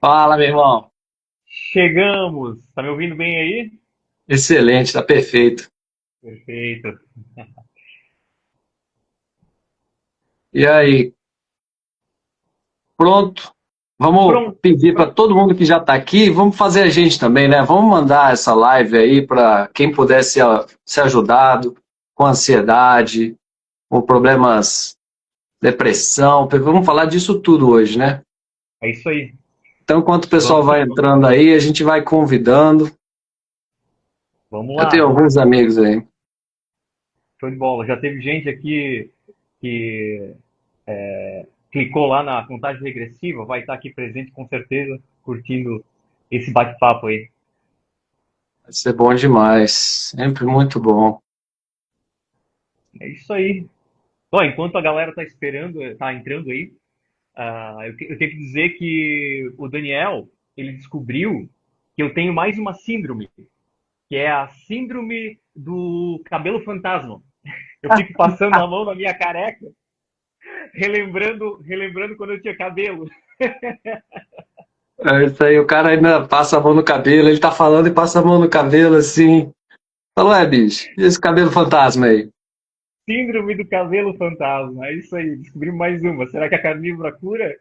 Fala, meu irmão. Chegamos! Tá me ouvindo bem aí? Excelente, tá perfeito. Perfeito. E aí, pronto? Vamos Pronto. pedir para todo mundo que já está aqui, vamos fazer a gente também, né? Vamos mandar essa live aí para quem puder ser ajudado com ansiedade, com problemas, depressão. Vamos falar disso tudo hoje, né? É isso aí. Então, enquanto o pessoal Vamos que vai vamos. entrando aí, a gente vai convidando. Vamos Eu tenho lá. alguns amigos aí. Show de bola. Já teve gente aqui que clicou lá na contagem regressiva, vai estar aqui presente com certeza, curtindo esse bate-papo aí. Vai ser bom demais. Sempre muito bom. É isso aí. Bom, enquanto a galera tá esperando, tá entrando aí, eu tenho que dizer que o Daniel, ele descobriu que eu tenho mais uma síndrome, que é a síndrome do cabelo fantasma. Eu fico passando a mão na minha careca, relembrando quando eu tinha cabelo. É isso aí, o cara ainda passa a mão no cabelo, ele tá falando e passa a mão no cabelo assim. Falou, bicho, e esse cabelo fantasma aí? Síndrome do cabelo fantasma. É isso aí, descobri mais uma. Será que a carnívora cura?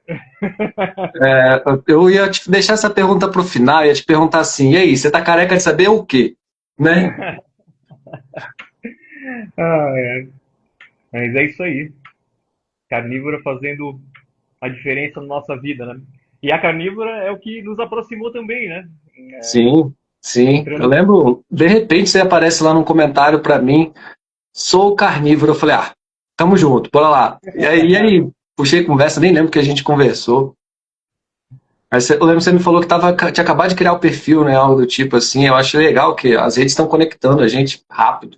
Eu ia te deixar essa pergunta pro final, ia te perguntar assim, e aí, você tá careca de saber o quê? Né? É. Mas é isso aí. Carnívora fazendo a diferença na nossa vida, né? E a carnívora é o que nos aproximou também, né? Sim, sim. Eu Entrando. lembro, de repente você aparece lá num comentário pra mim, sou carnívoro. Eu falei, tamo junto, bora lá. E aí, puxei conversa, nem lembro que a gente conversou. Eu lembro que você me falou que tinha acabado de criar o perfil, né? Algo do tipo assim. Eu acho legal que as redes estão conectando a gente rápido.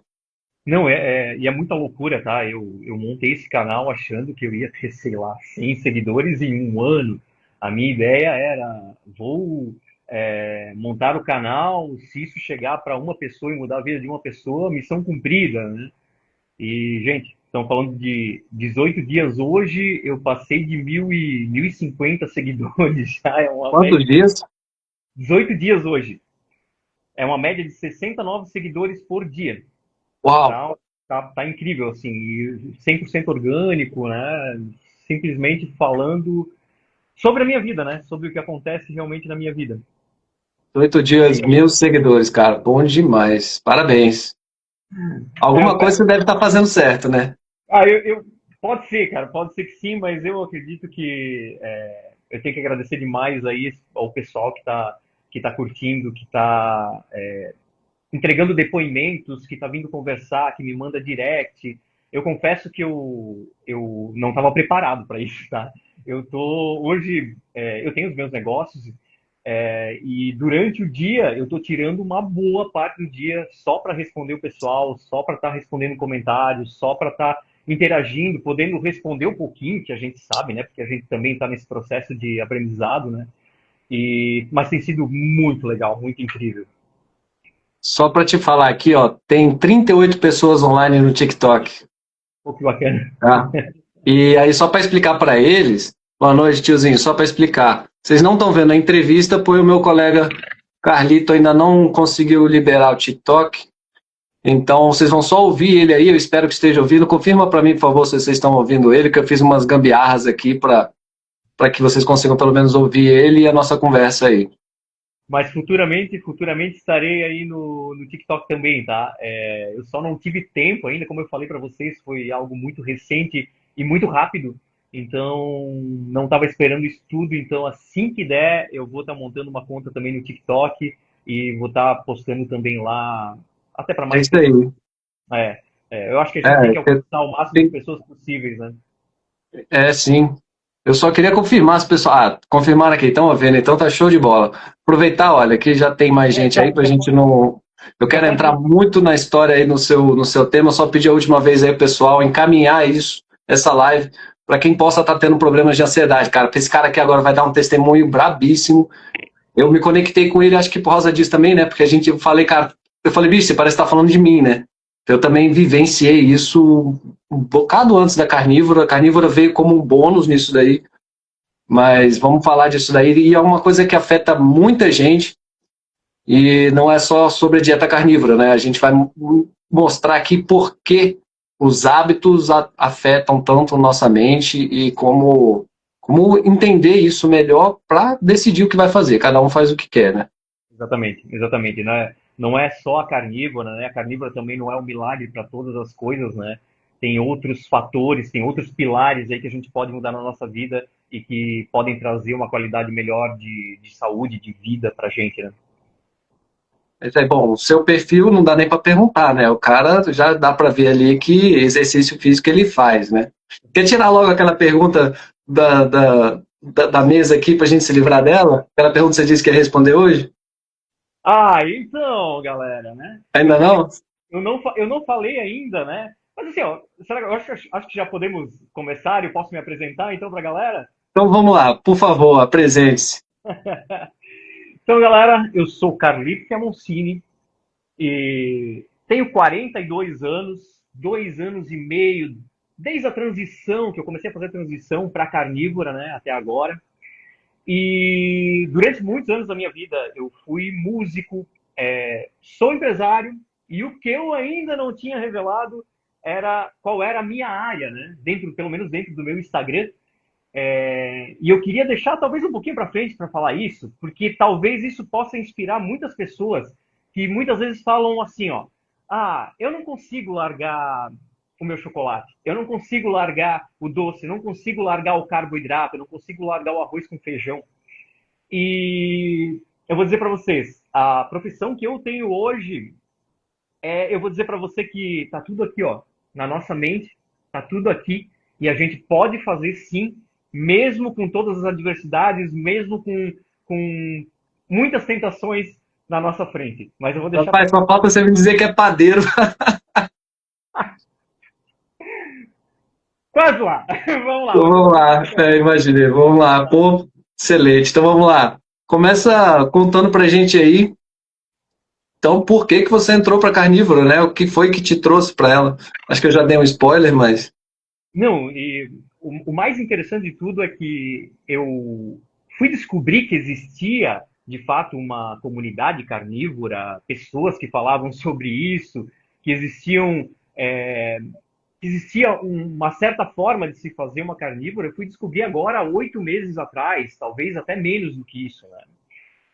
Não, e é muita loucura, tá? Eu montei esse canal achando que eu ia ter, sei lá, 100 seguidores em um ano. A minha ideia era, vou montar o canal, se isso chegar para uma pessoa e mudar a vida de uma pessoa, missão cumprida, né? E, gente, estão falando de 18 dias hoje, eu passei de 1.050 seguidores já, é uma Quantos média de dias? 18 dias hoje. É uma média de 60 novos seguidores por dia. Uau! Tá, tá incrível, assim, e 100% orgânico, né? Simplesmente falando sobre a minha vida, né? Sobre o que acontece realmente na minha vida. 8 dias, E, 1.000 seguidores, cara. Bom demais. Parabéns. é, Alguma coisa você deve estar fazendo certo, né? pode ser, cara, pode ser que sim, mas eu acredito que eu tenho que agradecer demais aí ao pessoal que tá curtindo, que tá entregando depoimentos, que tá vindo conversar, que me manda direct. Eu confesso que eu não estava preparado para isso, tá? Hoje, eu tenho os meus negócios, e durante o dia eu tô tirando uma boa parte do dia só para responder o pessoal, só para estar respondendo comentários, só para estar interagindo, podendo responder um pouquinho, que a gente sabe, né? Porque a gente também está nesse processo de aprendizado, né? Mas tem sido muito legal, muito incrível. Só para te falar aqui, ó, tem 38 pessoas online no TikTok, Pô, que bacana. tá? E aí, só para explicar para eles, boa noite, tiozinho, só para explicar. Vocês não estão vendo a entrevista, pois o meu colega Carlito ainda não conseguiu liberar o TikTok. Então, vocês vão só ouvir ele aí, eu espero que esteja ouvindo. Confirma para mim, por favor, se vocês estão ouvindo ele, que eu fiz umas gambiarras aqui para que vocês consigam pelo menos ouvir ele e a nossa conversa aí. Mas futuramente estarei aí no TikTok também, tá? Eu só não tive tempo ainda, como eu falei para vocês, foi algo muito recente e muito rápido. Então, não estava esperando isso tudo. Então, assim que der, eu vou estar montando uma conta também no TikTok e vou estar postando também lá, até para É mais isso aí. pessoas. É, eu acho que a gente tem que É, alcançar o máximo de pessoas possíveis, né? sim. Eu só queria confirmar se o pessoal. Confirmaram aqui, estão ouvindo, então tá show de bola. Aproveitar, olha, que já tem mais gente aí Já, pra gente não. Eu já quero pode. entrar muito na história aí no seu tema, só pedir a última vez aí, pessoal, encaminhar isso, essa live, para quem possa estar tendo problemas de ansiedade, cara. Esse cara aqui agora vai dar um testemunho brabíssimo. Eu me conectei com ele, acho que por causa disso também, né? Porque eu falei, cara, eu falei, bicho, você parece estar falando de mim, né? Eu também vivenciei isso um bocado antes da carnívora. A carnívora veio como um bônus nisso daí. Mas vamos falar disso daí. E é uma coisa que afeta muita gente. E não é só sobre a dieta carnívora, né? A gente vai mostrar aqui por que os hábitos afetam tanto nossa mente e como entender isso melhor para decidir o que vai fazer. Cada um faz o que quer, né? Exatamente, exatamente. Não é só a carnívora, né? A carnívora também não é um milagre para todas as coisas, né? Tem outros fatores, tem outros pilares aí que a gente pode mudar na nossa vida e que podem trazer uma qualidade melhor de saúde, de vida para a gente, né? Mas é bom, o seu perfil não dá nem para perguntar, né? O cara já dá para ver ali que exercício físico ele faz, né? Quer tirar logo aquela pergunta da mesa aqui para a gente se livrar dela? Aquela pergunta que você disse que ia responder hoje? Ah, então, galera, né? Ainda não? Eu não falei ainda, né? Mas assim, ó, será que, eu acho que já podemos começar e eu posso me apresentar então para a galera? Então vamos lá, por favor, apresente-se. Então, galera, eu sou Carlito Chiamoncini e tenho 42 anos, 2 anos e meio, desde a transição, que eu comecei a fazer a transição para carnívora, né, até agora. E durante muitos anos da minha vida eu fui músico, sou empresário, e o que eu ainda não tinha revelado era qual era a minha área, né? Dentro, pelo menos dentro do meu Instagram. E eu queria deixar talvez um pouquinho para frente para falar isso, porque talvez isso possa inspirar muitas pessoas que muitas vezes falam assim, ó, ah, eu não consigo largar o meu chocolate, eu não consigo largar o doce, eu não consigo largar o carboidrato, eu não consigo largar o arroz com feijão. E eu vou dizer para vocês, a profissão que eu tenho hoje, eu vou dizer para você que tá tudo aqui, ó, na nossa mente, tá tudo aqui e a gente pode fazer sim, mesmo com todas as adversidades, mesmo com muitas tentações na nossa frente. Mas eu vou deixar para Rapaz, só falta você me dizer que é padeiro. quase lá. Vamos lá, Então, mas eu vamos vou lá, deixar para imaginei, vamos lá. Pô, excelente. Então vamos lá. Começa contando pra gente aí, então, por que que você entrou pra carnívoro, né? O que foi que te trouxe pra ela? Acho que eu já dei um spoiler, mas Não, e o mais interessante de tudo é que eu fui descobrir que existia, de fato, uma comunidade carnívora, pessoas que falavam sobre isso, que é, existia uma certa forma de se fazer uma carnívora. Eu fui descobrir agora, há 8 meses atrás, talvez até menos do que isso, né?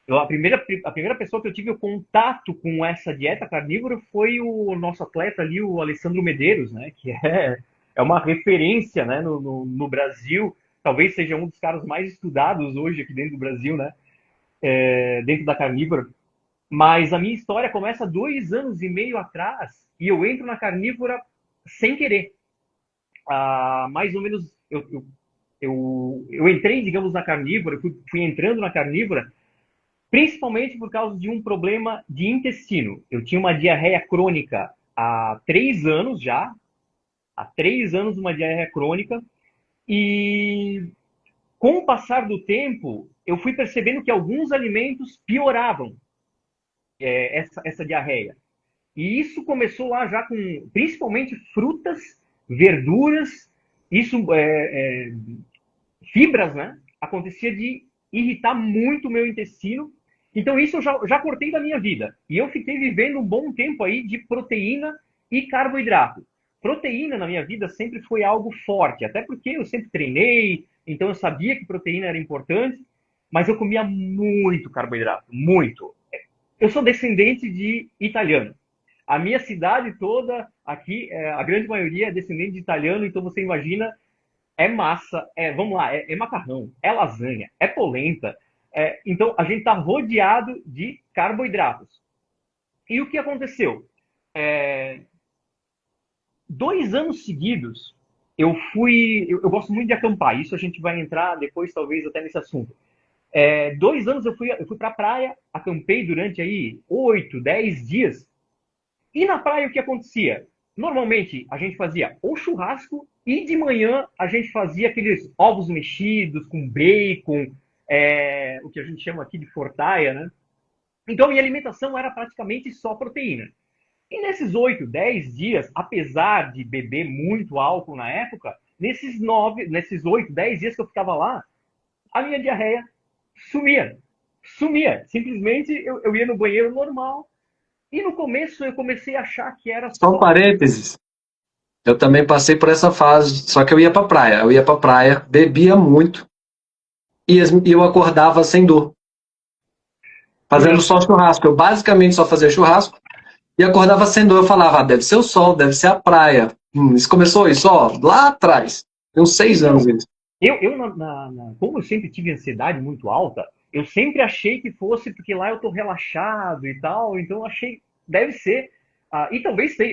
A primeira pessoa que eu tive o contato com essa dieta carnívora foi o nosso atleta ali, o Alessandro Medeiros, né? Que é uma referência, né, no Brasil. Talvez seja um dos caras mais estudados hoje aqui dentro do Brasil, né? Dentro da carnívora. Mas a minha história começa 2 anos e meio atrás e eu entro na carnívora sem querer. Mais ou menos, eu entrei, digamos, na carnívora, fui entrando na carnívora principalmente por causa de um problema de intestino. Eu tinha uma diarreia crônica há 3 anos já, há 3 anos uma diarreia crônica, e com o passar do tempo, eu fui percebendo que alguns alimentos pioravam essa diarreia. E isso começou lá já com, principalmente, frutas, verduras, isso, fibras, né? Acontecia de irritar muito o meu intestino. Então, isso eu já cortei da minha vida. E eu fiquei vivendo um bom tempo aí de proteína e carboidrato. Proteína na minha vida sempre foi algo forte, até porque eu sempre treinei, então eu sabia que proteína era importante, mas eu comia muito carboidrato, muito. Eu sou descendente de italiano. A minha cidade toda aqui, a grande maioria é descendente de italiano, então você imagina massa, vamos lá, macarrão, é lasanha, é polenta. Então, a gente está rodeado de carboidratos. E o que aconteceu? 2 anos seguidos, eu gosto muito de acampar, isso a gente vai entrar depois, talvez, até nesse assunto. 2 anos eu fui para a praia, acampei durante aí 8, 10 dias, e na praia o que acontecia? Normalmente a gente fazia ou churrasco e de manhã a gente fazia aqueles ovos mexidos com bacon, o que a gente chama aqui de fortaia, né? Então minha alimentação era praticamente só proteína. E nesses 8, 10 dias, apesar de beber muito álcool na época, nesses 8, 10 dias que eu ficava lá, a minha diarreia sumia. Sumia. Simplesmente eu ia no banheiro normal. E no começo eu comecei a achar que era Só um só. parênteses. Eu também passei por essa fase, só que eu ia pra praia. Eu ia pra praia, bebia muito e eu acordava sem dor, fazendo Curando. só churrasco. Eu basicamente só fazia churrasco e acordava sem dor. Eu falava, deve ser o sol, deve ser a praia. Isso começou isso, ó, lá atrás. Tem uns 6 anos Então, isso. como eu sempre tive ansiedade muito alta, eu sempre achei que fosse porque lá eu tô relaxado e tal, então eu achei, deve ser. E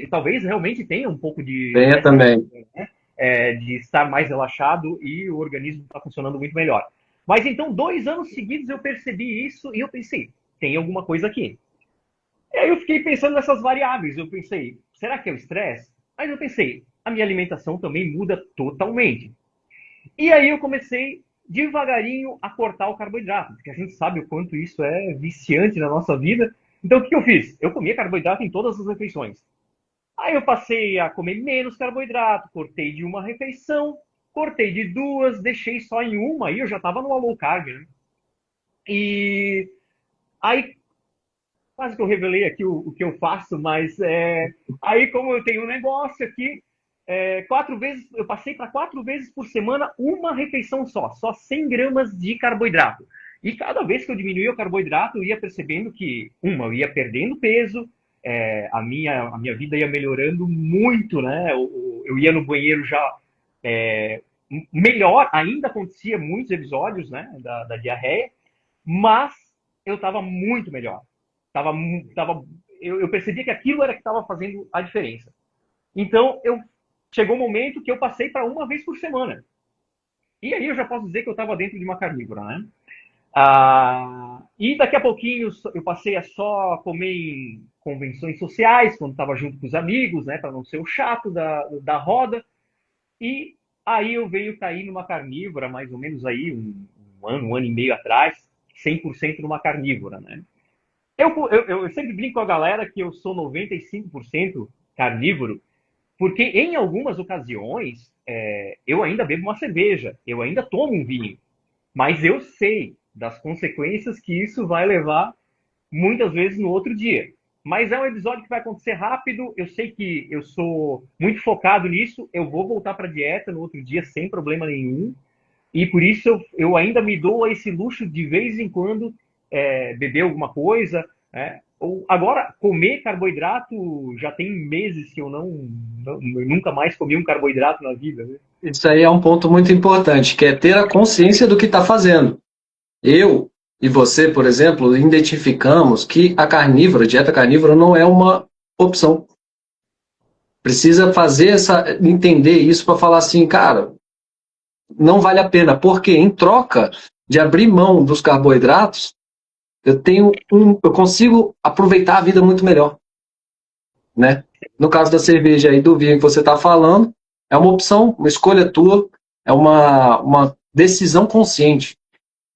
talvez realmente tenha um pouco Venha dessa também. coisa, né? De estar mais relaxado e o organismo está funcionando muito melhor. Mas então, 2 anos seguidos eu percebi isso e eu pensei, tem alguma coisa aqui. E aí eu fiquei pensando nessas variáveis. Eu pensei, será que é o estresse? Mas eu pensei, a minha alimentação também muda totalmente. E aí eu comecei devagarinho a cortar o carboidrato, porque a gente sabe o quanto isso é viciante na nossa vida. Então o que eu fiz? Eu comia carboidrato em todas as refeições. Aí eu passei a comer menos carboidrato, cortei de uma refeição, cortei de duas, deixei só em uma, aí eu já estava no low carb, né? E aí quase que eu revelei aqui o que eu faço, mas aí como eu tenho um negócio aqui, 4 vezes, eu passei para 4 vezes por semana uma refeição só 100 gramas de carboidrato. E cada vez que eu diminuía o carboidrato, eu ia percebendo que, eu ia perdendo peso, a minha vida ia melhorando muito, né? Eu ia no banheiro já é, melhor, ainda acontecia muitos episódios, né, da diarreia, mas eu estava muito melhor. Tava, tava, eu percebia que aquilo era que estava fazendo a diferença. Então, chegou um momento que eu passei para uma vez por semana. E aí eu já posso dizer que eu estava dentro de uma carnívora, né? E daqui a pouquinho eu passei a só comer em convenções sociais, quando estava junto com os amigos, né? Para não ser o chato da roda. E aí eu venho cair numa carnívora, mais ou menos aí, um ano e meio atrás, 100% numa carnívora, né? Eu sempre brinco com a galera que eu sou 95% carnívoro, porque em algumas ocasiões eu ainda bebo uma cerveja, eu ainda tomo um vinho, mas eu sei das consequências que isso vai levar muitas vezes no outro dia. Mas é um episódio que vai acontecer rápido, eu sei que eu sou muito focado nisso, eu vou voltar para a dieta no outro dia sem problema nenhum, e por isso eu ainda me dou esse luxo de vez em quando beber alguma coisa. Agora, comer carboidrato já tem meses que eu eu nunca mais comi um carboidrato na vida. Né? Isso aí é um ponto muito importante, que é ter a consciência do que está fazendo. Eu e você, por exemplo, identificamos que a carnívora, a dieta carnívora, não é uma opção. Precisa entender isso para falar assim, cara, não vale a pena, porque em troca de abrir mão dos carboidratos, eu consigo aproveitar a vida muito melhor, né? No caso da cerveja e do vinho que você está falando, é uma opção, uma escolha tua, é uma decisão consciente.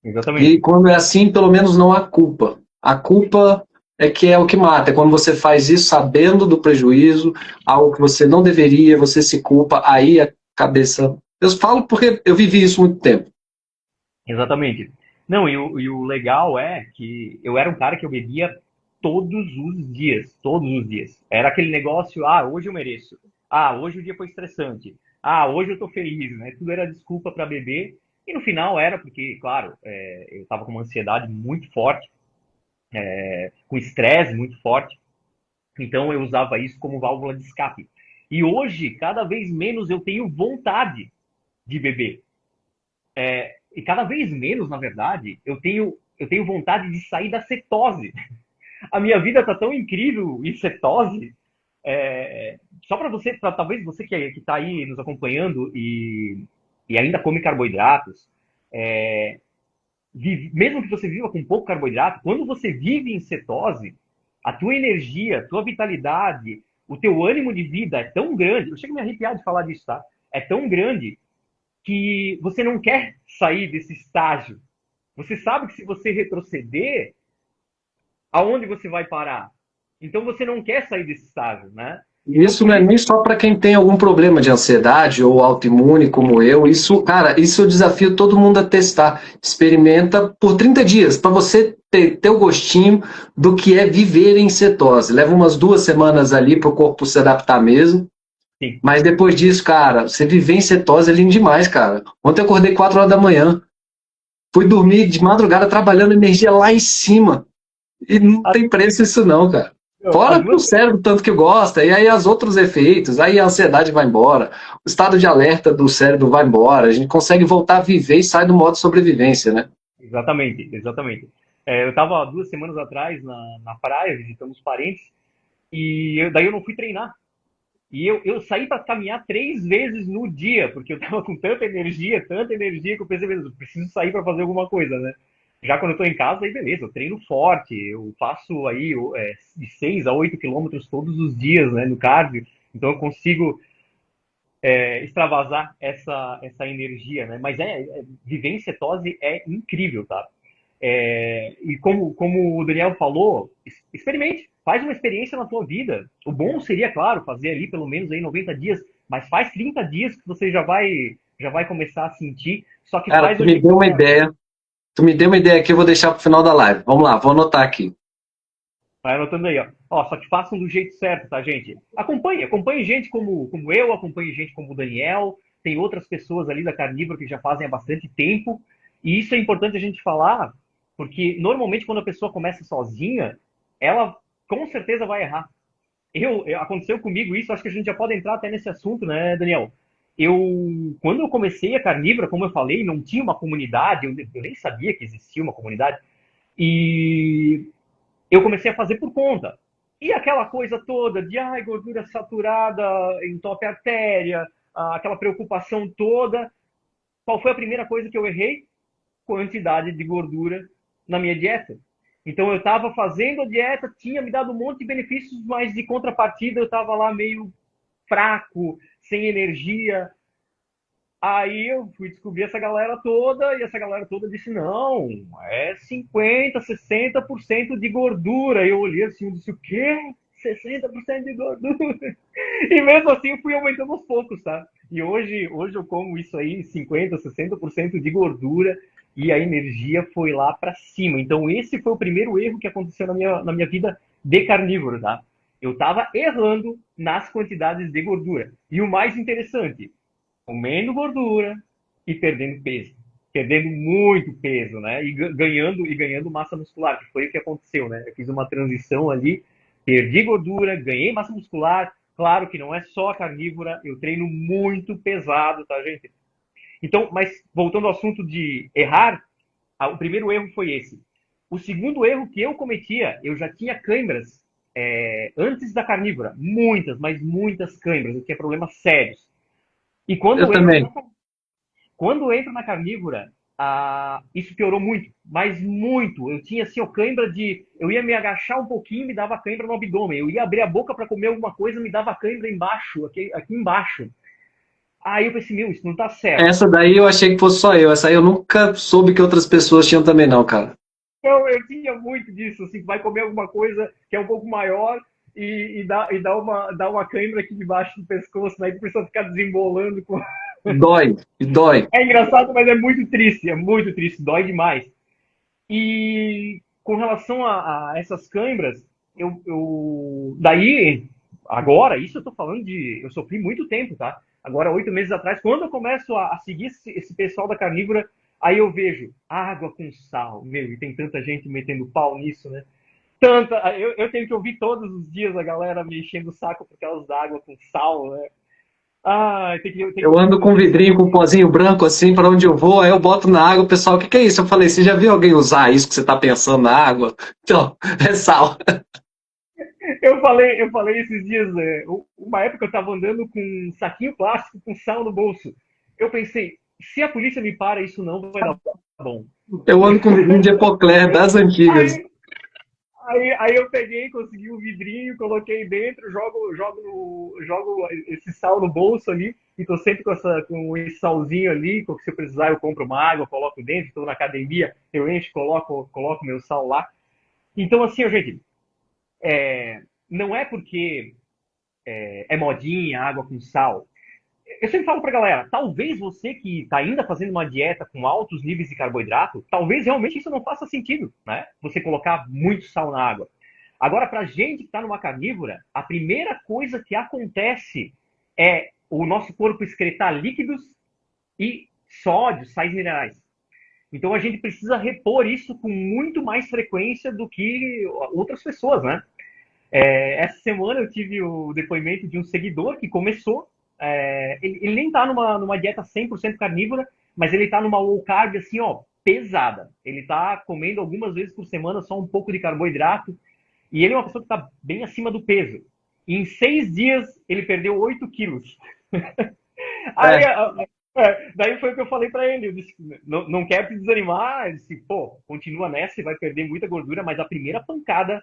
E Exatamente. quando é assim, pelo menos não há culpa. A culpa é que é o que mata. É quando você faz isso sabendo do prejuízo, algo que você não deveria, você se culpa, aí a cabeça. Eu falo porque eu vivi isso muito tempo. Exatamente. Não, e o legal é que eu era um cara que eu bebia todos os dias, todos os dias. Era aquele negócio, hoje eu mereço. Hoje o dia foi estressante. Hoje eu tô feliz, né? Tudo era desculpa para beber. E no final era porque, claro, eu estava com uma ansiedade muito forte, com estresse muito forte. Então eu usava isso como válvula de escape. E hoje, cada vez menos eu tenho vontade de beber. E cada vez menos, na verdade, eu tenho vontade de sair da cetose. A minha vida está tão incrível em cetose. Só para você, talvez você que está aí nos acompanhando e ainda come carboidratos, mesmo que você viva com pouco carboidrato, quando você vive em cetose, a tua energia, a tua vitalidade, o teu ânimo de vida é tão grande. Eu chego a me arrepiar de falar disso, tá? É tão grande que você não quer sair desse estágio. Você sabe que se você retroceder, aonde você vai parar? Então você não quer sair desse estágio, né? Então, Isso por não é isso, nem só para quem tem algum problema de ansiedade ou autoimune como eu. Isso, cara, isso eu desafio todo mundo a testar. Experimenta por 30 dias, para você ter o gostinho do que é viver em cetose. Leva umas 2 semanas ali para o corpo se adaptar mesmo. sim. Mas depois disso, cara, você viver em cetose é lindo demais, cara. Ontem eu acordei 4 horas da manhã. Fui dormir de madrugada trabalhando energia lá em cima. E não As, tem preço isso não, cara. as Fora que o duas, cérebro tanto que gosta, e aí os outros efeitos, aí a ansiedade vai embora, o estado de alerta do cérebro vai embora, a gente consegue voltar a viver e sai do modo sobrevivência, né? exatamente, exatamente. Eu estava 2 semanas atrás na praia, visitando os parentes, e daí eu não fui treinar. E eu saí para caminhar 3 vezes no dia, porque eu estava com tanta energia que eu pensei, eu preciso sair para fazer alguma coisa, né? Já quando eu estou em casa, aí beleza, eu treino forte, eu faço aí de 6 a 8 quilômetros todos os dias, né, no cardio, então eu consigo extravasar essa energia, né? Mas viver em cetose é incrível, tá? E como o Daniel falou, experimente, faz uma experiência na tua vida. O bom seria, claro, fazer ali pelo menos aí 90 dias, mas faz 30 dias que você já vai começar a sentir, só que Cara, faz tu do me jeito deu uma certo. ideia, tu me deu uma ideia aqui, eu vou deixar pro final da live. Vamos lá, vou anotar aqui. Vai anotando aí, ó. Ó, só que façam do jeito certo, tá, gente? Acompanhe gente como eu, acompanhe gente como o Daniel, tem outras pessoas ali da Carnívoro que já fazem há bastante tempo, e isso é importante a gente falar, porque normalmente quando a pessoa começa sozinha, ela com certeza vai errar. Aconteceu comigo isso, acho que a gente já pode entrar até nesse assunto, né, Daniel? Quando eu comecei a Carnívora, como eu falei, não tinha uma comunidade, eu nem sabia que existia uma comunidade, e eu comecei a fazer por conta. E aquela coisa toda de gordura saturada, entope a artéria, aquela preocupação toda. Qual foi a primeira coisa que eu errei? Quantidade de gordura na minha dieta. Então eu estava fazendo a dieta, tinha me dado um monte de benefícios, mas de contrapartida eu estava lá meio fraco, sem energia. Aí eu fui descobrir essa galera toda e essa galera toda disse: não, é 50, 60% de gordura. E eu olhei assim e disse: o quê? 60% de gordura. E mesmo assim eu fui aumentando aos poucos, tá? E hoje eu como isso aí, 50, 60% de gordura e a energia foi lá para cima. Então esse foi o primeiro erro que aconteceu na minha vida de carnívoro, tá? Eu estava errando nas quantidades de gordura. E o mais interessante, comendo gordura e perdendo peso. Perdendo muito peso, né? E ganhando massa muscular, que foi o que aconteceu, né? Eu fiz uma transição ali, perdi gordura, ganhei massa muscular. Claro que não é só a carnívora, eu treino muito pesado, tá, gente? Então, mas voltando ao assunto de errar, o primeiro erro foi esse. O segundo erro que eu cometia, eu já tinha câimbras antes da carnívora, muitas, mas muitas câimbras, eu tinha problemas sérios. E Eu quando entro também. na quando eu entro na carnívora, isso piorou muito, mas muito. Eu tinha assim, cãibra de. Eu ia me agachar um pouquinho, me dava cãibra no abdômen. Eu ia abrir a boca para comer alguma coisa, me dava cãibra embaixo, aqui embaixo. Aí eu pensei, meu, isso não tá certo. Essa daí eu achei que fosse só eu, essa aí eu nunca soube que outras pessoas tinham também não, cara. Então, eu tinha muito disso, assim, vai comer alguma coisa que é um pouco maior e dá uma cãibra aqui debaixo do pescoço, aí né? Precisa ficar desembolando com. Dói, e dói. É engraçado, mas é muito triste, dói demais. E com relação a essas câimbras, daí, agora, isso eu tô falando eu sofri muito tempo, tá? Agora, 8 meses atrás, quando eu começo a seguir esse pessoal da carnívora, aí eu vejo água com sal, meu, e tem tanta gente metendo pau nisso, né? Eu tenho que ouvir todos os dias a galera me enchendo o saco por causa da água com sal, né? Tem que Eu ouvir ando com um nutrição. vidrinho com um pozinho branco assim para onde eu vou, aí eu boto na água, o pessoal, o que que é isso? Eu falei, você já viu alguém usar isso que você tá pensando na água? Então, é sal. Eu falei esses dias, uma época eu estava andando com um saquinho plástico com sal no bolso. Eu pensei, se a polícia me para, isso não vai dar bom. Eu ando com um vidrinho de Epocler das antigas. Aí, aí eu peguei, consegui um vidrinho, coloquei dentro, jogo esse sal no bolso ali, e tô sempre com esse salzinho ali, se eu precisar eu compro uma água, coloco dentro, estou na academia, eu encho, coloco meu sal lá. Então assim, gente, não é porque é modinha, água com sal. Eu sempre falo pra galera, talvez você que tá ainda fazendo uma dieta com altos níveis de carboidrato, talvez realmente isso não faça sentido, né? Você colocar muito sal na água. Agora, pra gente que tá numa carnívora, a primeira coisa que acontece é o nosso corpo excretar líquidos e sódio, sais minerais. Então a gente precisa repor isso com muito mais frequência do que outras pessoas, né? Essa semana eu tive o depoimento de um seguidor que começou. Ele nem tá numa dieta 100% carnívora, mas ele tá numa low carb assim, ó, pesada. Ele tá comendo algumas vezes por semana só um pouco de carboidrato. E ele é uma pessoa que tá bem acima do peso. E em 6 dias ele perdeu 8 quilos. Aí, É, daí foi o que eu falei pra ele. Eu disse, não quer te desanimar. Eu disse, pô, continua nessa, você vai perder muita gordura, mas a primeira pancada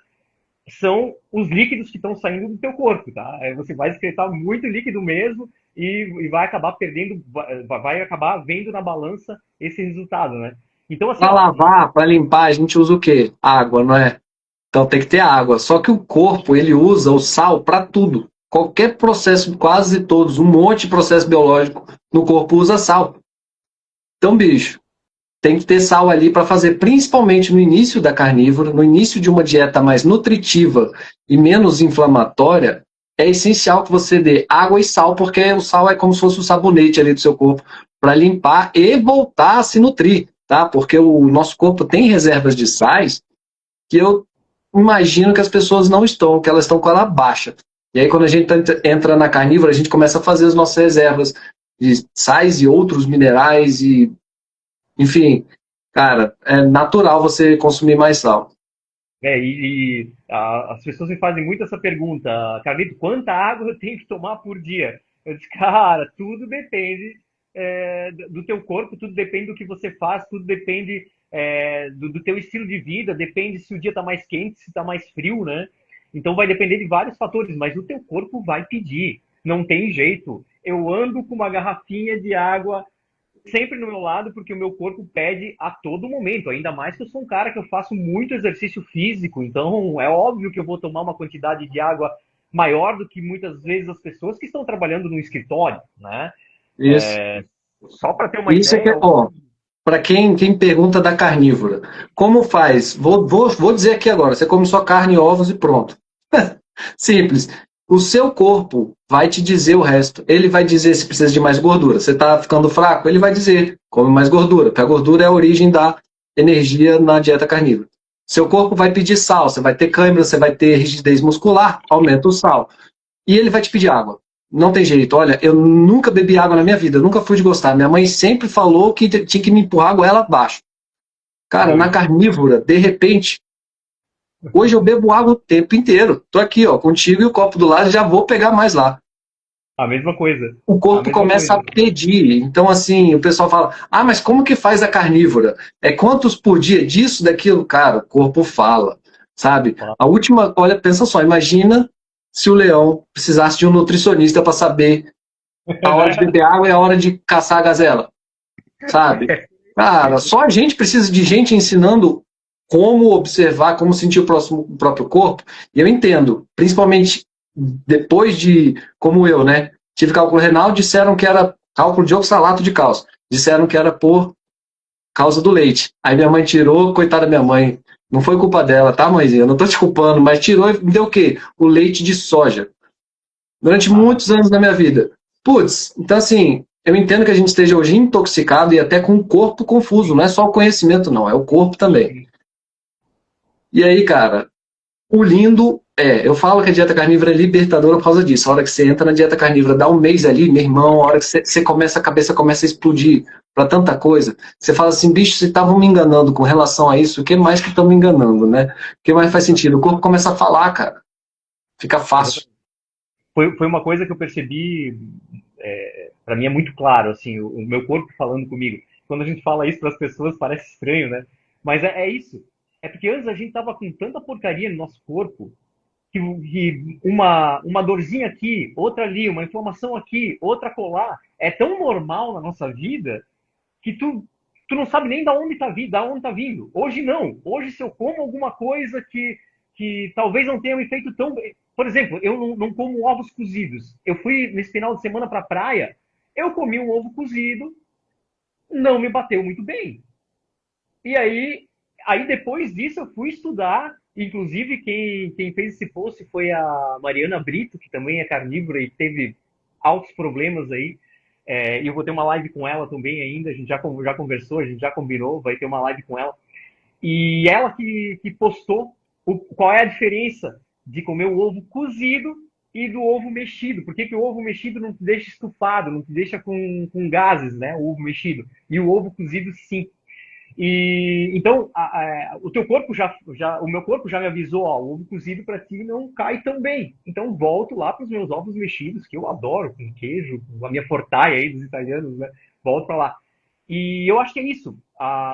são os líquidos que estão saindo do teu corpo, tá? Você vai excretar muito líquido mesmo e vai acabar perdendo, vai acabar vendo na balança esse resultado, né? Então, assim, para ó, lavar, para limpar, a gente usa o quê? Água, não é? Então tem que ter água. Só que o corpo, ele usa o sal para tudo. Qualquer processo, quase todos, um monte de processo biológico no corpo usa sal. Então, bicho, tem que ter sal ali para fazer, principalmente no início da carnívora, no início de uma dieta mais nutritiva e menos inflamatória, é essencial que você dê água e sal, porque o sal é como se fosse o sabonete ali do seu corpo para limpar e voltar a se nutrir, tá? Porque o nosso corpo tem reservas de sais que eu imagino que as pessoas não estão, que elas estão com ela baixa. E aí, quando a gente entra na carnívora, a gente começa a fazer as nossas reservas de sais e outros minerais e, enfim, cara, é natural você consumir mais sal. as pessoas me fazem muito essa pergunta, Carlito, quanta água eu tenho que tomar por dia? Eu disse, cara, tudo depende do teu corpo, tudo depende do que você faz, tudo depende do teu estilo de vida, depende se o dia está mais quente, se está mais frio, né? Então vai depender de vários fatores, mas o teu corpo vai pedir, não tem jeito. Eu ando com uma garrafinha de água sempre no meu lado, porque o meu corpo pede a todo momento. Ainda mais que eu sou um cara que eu faço muito exercício físico, então é óbvio que eu vou tomar uma quantidade de água maior do que muitas vezes as pessoas que estão trabalhando no escritório, né? Isso. Só para ter uma Isso é que, ideia, ó, para quem pergunta da carnívora, como faz? Vou dizer aqui agora, você come só carne, ovos e pronto. Simples. O seu corpo vai te dizer o resto. Ele vai dizer se precisa de mais gordura. Você está ficando fraco? Ele vai dizer, come mais gordura, porque a gordura é a origem da energia na dieta carnívora. Seu corpo vai pedir sal, você vai ter câimbra, você vai ter rigidez muscular, aumenta o sal. E ele vai te pedir água. Não tem jeito. Olha, eu nunca bebi água na minha vida, eu nunca fui de gostar. Minha mãe sempre falou que tinha que me empurrar água ela abaixo. Cara, na doido. carnívora, de repente, hoje eu bebo água o tempo inteiro. Tô aqui, ó, contigo e o copo do lado, já vou pegar mais lá. A mesma coisa. O A corpo mesma começa a coisa. pedir. Então, assim, o pessoal fala: ah, mas como que faz a carnívora? É quantos por dia disso, daquilo? Cara, o corpo fala, sabe? A última, olha, pensa só, imagina se o leão precisasse de um nutricionista para saber a hora de beber água e a hora de caçar a gazela, sabe? Cara, só a gente precisa de gente ensinando como observar, como sentir o próprio corpo. E eu entendo, principalmente depois de, como eu, né? Tive cálculo renal, disseram que era cálculo de oxalato de cálcio. Disseram que era por causa do leite. Aí minha mãe tirou, coitada da minha mãe. Não foi culpa dela, tá, mãezinha? Eu não tô te culpando, mas tirou e me deu o quê? O leite de soja. Durante Ah, muitos anos da minha vida. Putz, então assim, eu entendo que a gente esteja hoje intoxicado e até com o corpo confuso. Não é só o conhecimento, não, é o corpo também. sim. E aí, cara, o lindo eu falo que a dieta carnívora é libertadora por causa disso. A hora que você entra na dieta carnívora, dá um mês ali, meu irmão, a hora que você começa, a cabeça começa a explodir para tanta coisa. Você fala assim, bicho, se estavam me enganando com relação a isso, o que mais que estão me enganando, né? O que mais faz sentido? O corpo começa a falar, cara. Fica fácil. Foi uma coisa que eu percebi, para mim é muito claro, assim, o meu corpo falando comigo. Quando a gente fala isso para as pessoas parece estranho, né? Mas é isso. É porque antes a gente tava com tanta porcaria no nosso corpo que uma dorzinha aqui, outra ali, uma inflamação aqui, outra colar, é tão normal na nossa vida que tu não sabe nem da onde tá vindo. Hoje não. Hoje se eu como alguma coisa que talvez não tenha me feito tão bem. por exemplo, eu não como ovos cozidos. Eu fui nesse final de semana para a praia, eu comi um ovo cozido, não me bateu muito bem. E aí depois disso eu fui estudar, inclusive quem fez esse post foi a Mariana Brito, que também é carnívora e teve altos problemas aí. E eu vou ter uma live com ela também ainda, a gente já conversou, a gente já combinou, vai ter uma live com ela. E ela que postou qual é a diferença de comer o ovo cozido e do ovo mexido. Por que, que o ovo mexido não te deixa estufado, não te deixa com gases, né? O ovo mexido. E o ovo cozido, sim. E então o teu corpo o meu corpo já me avisou, ó, o ovo cozido para ti não cai tão bem. Então volto lá para os meus ovos mexidos, que eu adoro, com queijo, com a minha fortaia aí dos italianos, né? Volto para lá. E eu acho que é isso.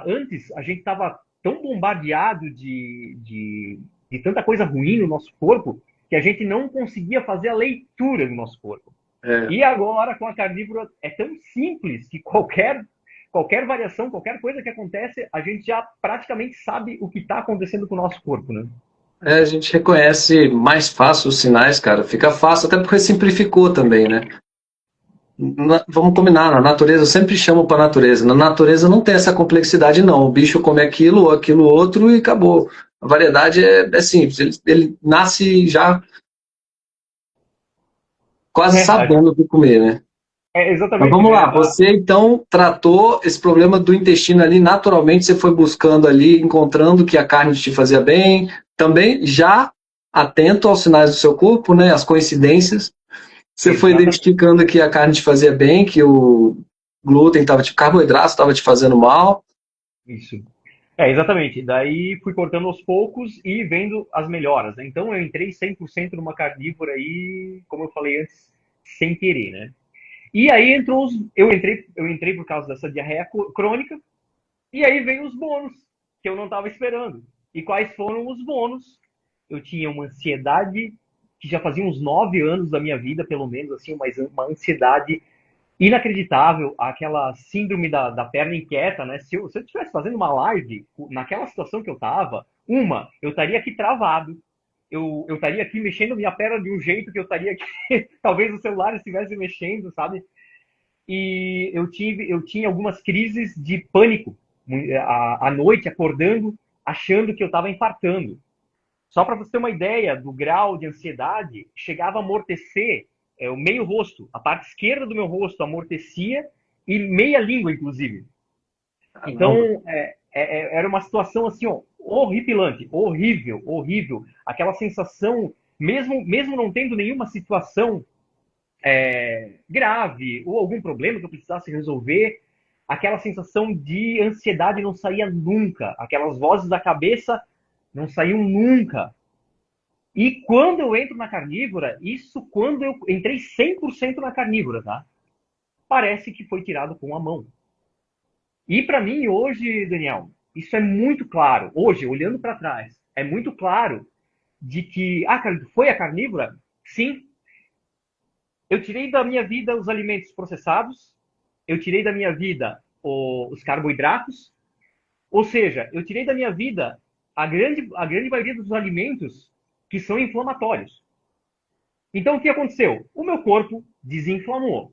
Antes a gente estava tão bombardeado de tanta coisa ruim no nosso corpo que a gente não conseguia fazer a leitura do nosso corpo. É. E agora, com a carnívora, é tão simples que qualquer variação, qualquer coisa que acontece, a gente já praticamente sabe o que está acontecendo com o nosso corpo, né? A gente reconhece mais fácil os sinais, cara. Fica fácil, até porque simplificou também, né? Vamos combinar, na natureza, eu sempre chamo para a natureza. Na natureza não tem essa complexidade, não. O bicho come aquilo ou aquilo outro e acabou. A variedade é simples. Ele nasce já quase sabendo o que comer, né? Mas Exatamente, vamos né? lá, você então tratou esse problema do intestino ali naturalmente, você foi buscando ali, encontrando que a carne te fazia bem, também já atento aos sinais do seu corpo, né, as coincidências. Você foi Exatamente identificando que a carne te fazia bem, que o glúten estava te, carboidrato estava te fazendo mal. isso. Exatamente. Daí fui cortando aos poucos e vendo as melhoras, né? Então eu entrei 100% numa carnívora aí, como eu falei antes, sem querer, né? E aí eu entrei por causa dessa diarreia crônica, e aí veio os bônus, que eu não estava esperando. E quais foram os bônus? Eu tinha uma ansiedade que já fazia uns 9 anos da minha vida, pelo menos, assim, uma ansiedade inacreditável, aquela síndrome da perna inquieta, né? Se eu estivesse fazendo uma live, naquela situação que eu estava, eu estaria aqui travado, eu estaria aqui mexendo minha perna de um jeito que eu estaria aqui, talvez o celular estivesse mexendo, sabe? E eu tinha algumas crises de pânico à noite, acordando, achando que eu estava infartando. Só para você ter uma ideia do grau de ansiedade, chegava a amortecer o meio rosto, a parte esquerda do meu rosto amortecia e meia língua, inclusive. Caramba. Então, era uma situação assim, ó, horripilante, horrível, horrível. Aquela sensação, mesmo não tendo nenhuma situação grave ou algum problema que eu precisasse resolver, aquela sensação de ansiedade não saía nunca. Aquelas vozes da cabeça não saíam nunca. E quando eu entro na carnívora, isso quando eu entrei 100% na carnívora, tá? Parece que foi tirado com a mão. E para mim hoje, Daniel, isso é muito claro. Hoje, olhando para trás, é muito claro de que, cara, foi a carnívora? Sim. Eu tirei da minha vida os alimentos processados, eu tirei da minha vida os carboidratos, ou seja, eu tirei da minha vida a grande maioria dos alimentos que são inflamatórios. Então, o que aconteceu? O meu corpo desinflamou.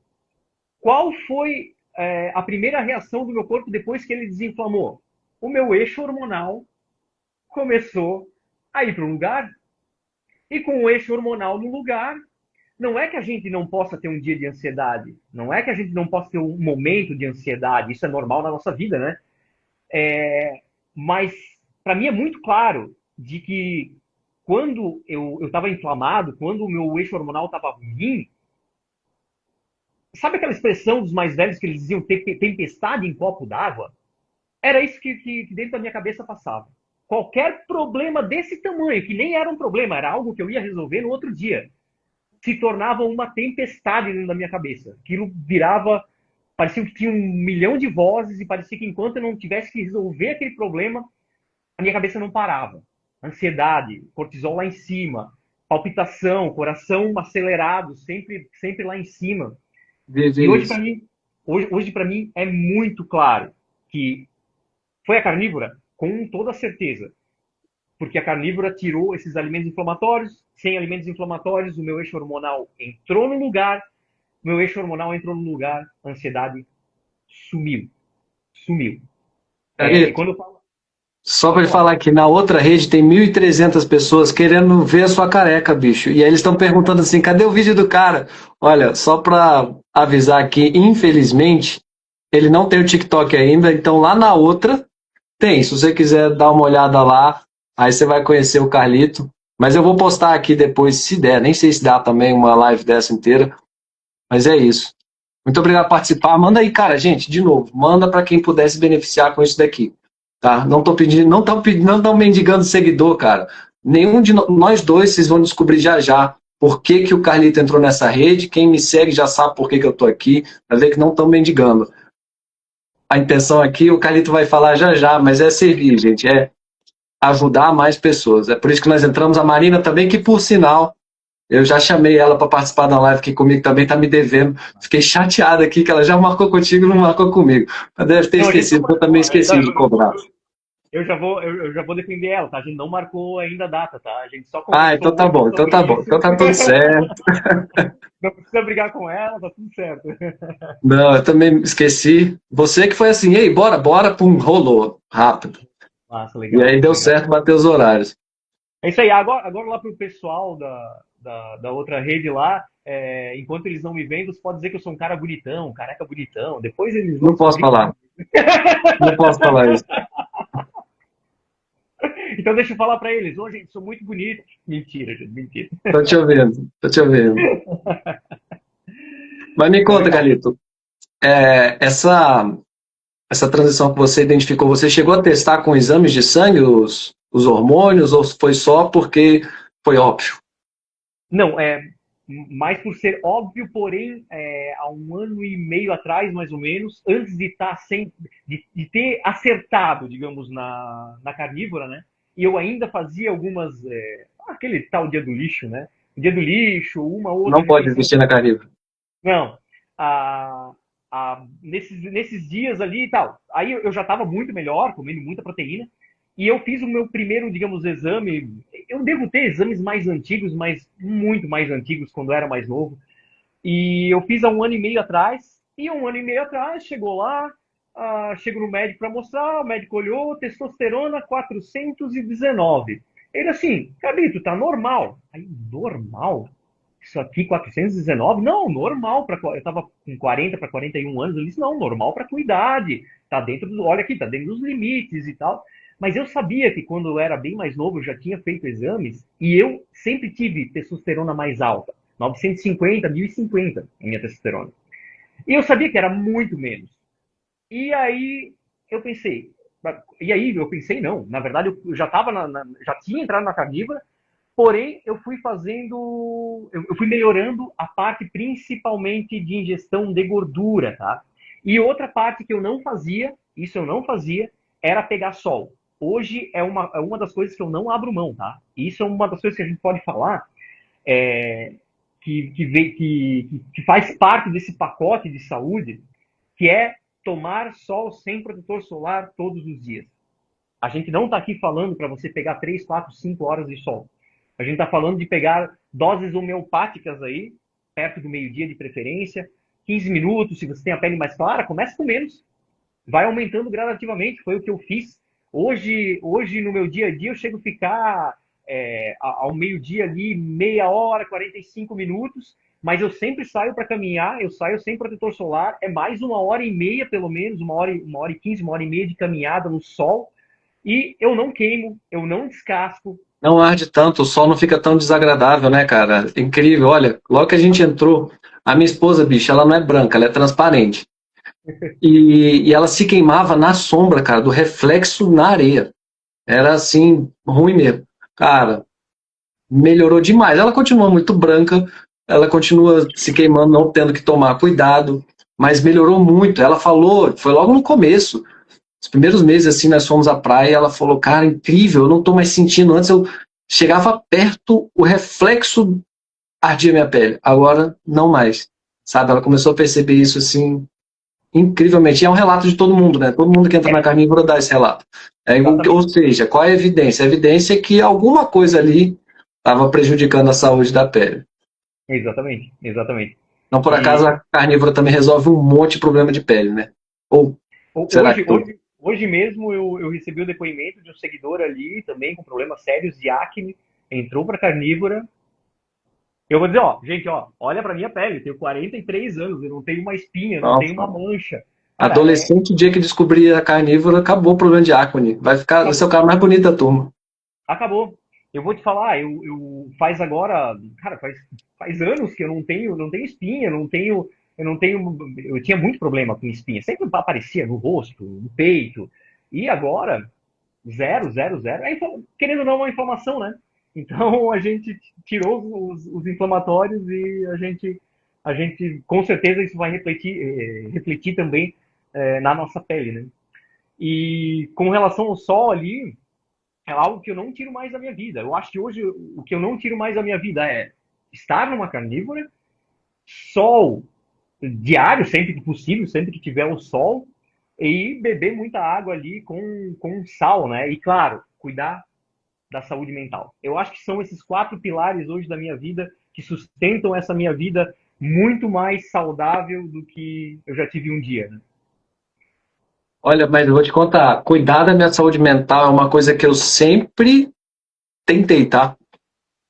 Qual foi a primeira reação do meu corpo depois que ele desinflamou? O meu eixo hormonal começou a ir para o lugar. E com o eixo hormonal no lugar, não é que a gente não possa ter um dia de ansiedade, não é que a gente não possa ter um momento de ansiedade, isso é normal na nossa vida, né? Mas para mim é muito claro de que quando eu estava inflamado, quando o meu eixo hormonal estava ruim, sabe aquela expressão dos mais velhos que eles diziam tempestade em copo d'água? Era isso que dentro da minha cabeça passava. Qualquer problema desse tamanho, que nem era um problema, era algo que eu ia resolver no outro dia, se tornava uma tempestade dentro da minha cabeça. Aquilo virava, parecia que tinha 1 milhão de vozes e parecia que enquanto eu não tivesse que resolver aquele problema, a minha cabeça não parava. Ansiedade, cortisol lá em cima, palpitação, coração acelerado, sempre lá em cima. E Viver hoje para isso. mim, hoje para mim é muito claro que foi a carnívora, com toda certeza. porque a carnívora tirou esses alimentos inflamatórios. Sem alimentos inflamatórios, o meu eixo hormonal entrou no lugar, a ansiedade sumiu. Sumiu. E Carito, quando eu falo. só para Pode ele falar. falar que na outra rede tem 1.300 pessoas querendo ver a sua careca, bicho. E aí eles estão perguntando assim, cadê o vídeo do cara? Olha, só para avisar aqui, infelizmente, ele não tem o TikTok ainda, então lá na outra tem. Se você quiser dar uma olhada lá, aí você vai conhecer o Carlito. Mas eu vou postar aqui depois, se der. Nem sei se dá também uma live dessa inteira. Mas é isso. Muito obrigado por participar. Manda aí, cara, gente, de novo. Manda para quem puder se beneficiar com isso daqui. Tá? Não tô pedindo, não estão mendigando seguidor, cara. Nenhum de nós dois, vocês vão descobrir já já por que, que o Carlito entrou nessa rede. Quem me segue já sabe por que, que eu tô aqui. Vai ver que não estão mendigando. A intenção aqui, o Carlito vai falar já já, mas é servir, gente. É ajudar mais pessoas. É por isso que nós entramos. A Marina também, que por sinal, eu já chamei ela para participar da live aqui comigo, também tá me devendo. Fiquei chateado aqui que ela já marcou contigo e não marcou comigo. Mas deve ter Não, a gente não esquecido, eu também marcou. esqueci de cobrar. Eu já vou defender ela, tá? A gente não marcou ainda a data, tá? A gente só Ah, conversou então tá hoje bom, então sobre tá bom. isso. Então tá tudo certo. Não precisa brigar com ela, tá tudo certo. Não, eu também esqueci. Você que foi assim, ei, bora, bora, pum, rolou, rápido. Massa, E legal, aí deu legal. certo, bateu os horários. É isso aí. Agora lá pro pessoal da outra rede lá, enquanto eles não me veem, você pode dizer que eu sou um cara bonitão, um careca bonitão. Depois eles vão Não posso descobrir que falar, não. não posso falar isso. Então deixa eu falar pra eles. Ô, gente, sou muito bonito. Mentira, gente, mentira. Tô te ouvindo, tô te ouvindo. Mas me Mas conta, legal. Carlito, essa transição que você identificou, você chegou a testar com exames de sangue os hormônios ou foi só porque foi óbvio? Não, mais por ser óbvio, porém, há um ano e meio atrás, mais ou menos, antes de ter acertado, digamos, na carnívora, né? E eu ainda fazia algumas, aquele tal dia do lixo, né? Dia do lixo, uma outra Não pode refeição. existir na carnívora. Não, a, nesses dias ali e tal. Aí eu já estava muito melhor, comendo muita proteína. E eu fiz o meu primeiro, digamos, exame. Eu devo ter exames mais antigos, mas muito mais antigos, quando eu era mais novo. E eu fiz há um ano e meio atrás. E um ano e meio atrás, chegou lá, chego no médico para mostrar, o médico olhou, testosterona 419. Ele assim, Cabito, tá normal. Aí, normal? Isso aqui, 419? Não, normal. Eu tava com 40 para 41 anos. Eu disse, não, normal para tua idade. Tá dentro do, olha aqui, tá dentro dos limites e tal. Mas eu sabia que quando eu era bem mais novo, eu já tinha feito exames e eu sempre tive testosterona mais alta. 950, 1050 a minha testosterona. E eu sabia que era muito menos. E aí eu pensei, não, na verdade eu já tava já tinha entrado na carnívora, porém eu fui fazendo, eu fui melhorando a parte principalmente de ingestão de gordura, tá? E outra parte que eu não fazia, isso eu não fazia, era pegar sol. Hoje é uma das coisas que eu não abro mão, tá? Isso é uma das coisas que a gente pode falar, que faz parte desse pacote de saúde, que é tomar sol sem protetor solar todos os dias. A gente não está aqui falando para você pegar 3, 4, 5 horas de sol. A gente está falando de pegar doses homeopáticas aí, perto do meio-dia de preferência, 15 minutos, se você tem a pele mais clara, comece com menos. Vai aumentando gradativamente, foi o que eu fiz. Hoje no meu dia a dia, eu chego a ficar ao meio-dia ali, meia hora, 45 minutos, mas eu sempre saio para caminhar, eu saio sem protetor solar, é mais uma hora e meia, pelo menos, uma hora e 15, uma hora e meia de caminhada no sol, e eu não queimo, eu não descasco. Não arde tanto, o sol não fica tão desagradável, né, cara? Incrível, olha, logo que a gente entrou, a minha esposa, bicho, ela não é branca, ela é transparente. E ela se queimava na sombra, cara, do reflexo na areia. Era assim, ruim mesmo. Cara, melhorou demais. Ela continua muito branca, ela continua se queimando, não tendo que tomar cuidado, mas melhorou muito. Ela falou, foi logo no começo, os primeiros meses assim, nós fomos à praia, e ela falou, cara, incrível, eu não tô mais sentindo. Antes eu chegava perto, o reflexo ardia minha pele. Agora, não mais. Sabe, ela começou a perceber isso assim, incrivelmente. E é um relato de todo mundo, né? Todo mundo que entra na carnívora dá esse relato. Ou seja, qual é a evidência? A evidência é que alguma coisa ali estava prejudicando a saúde da pele. Exatamente, exatamente. Não por acaso a carnívora também resolve um monte de problema de pele, né? Ou será que hoje mesmo eu recebi o depoimento de um seguidor ali também com problemas sérios de acne, entrou para carnívora. Eu vou dizer, ó, gente, ó, olha pra minha pele, eu tenho 43 anos, eu não tenho uma espinha, não tenho uma mancha. Cara, adolescente, o dia que descobrir a carnívora, acabou o problema de acne. Vai ser o cara mais bonito da turma. Acabou. Eu vou te falar, eu faz agora, cara, faz anos que eu não tenho espinha, eu tinha muito problema com espinha, sempre aparecia no rosto, no peito, e agora, zero, zero, zero. Querendo ou não, é uma inflamação, né? Então a gente tirou os inflamatórios e a gente, com certeza, isso vai refletir também na nossa pele, né? E com relação ao sol ali, é algo que eu não tiro mais da minha vida. Eu acho que hoje o que eu não tiro mais da minha vida é estar numa carnívora, sol diário, sempre que possível, sempre que tiver o sol, e beber muita água ali com sal, né? E claro, cuidar da saúde mental. Eu acho que são esses 4 pilares hoje da minha vida que sustentam essa minha vida muito mais saudável do que eu já tive um dia, né? Olha, mas eu vou te contar, cuidar da minha saúde mental é uma coisa que eu sempre tentei, tá?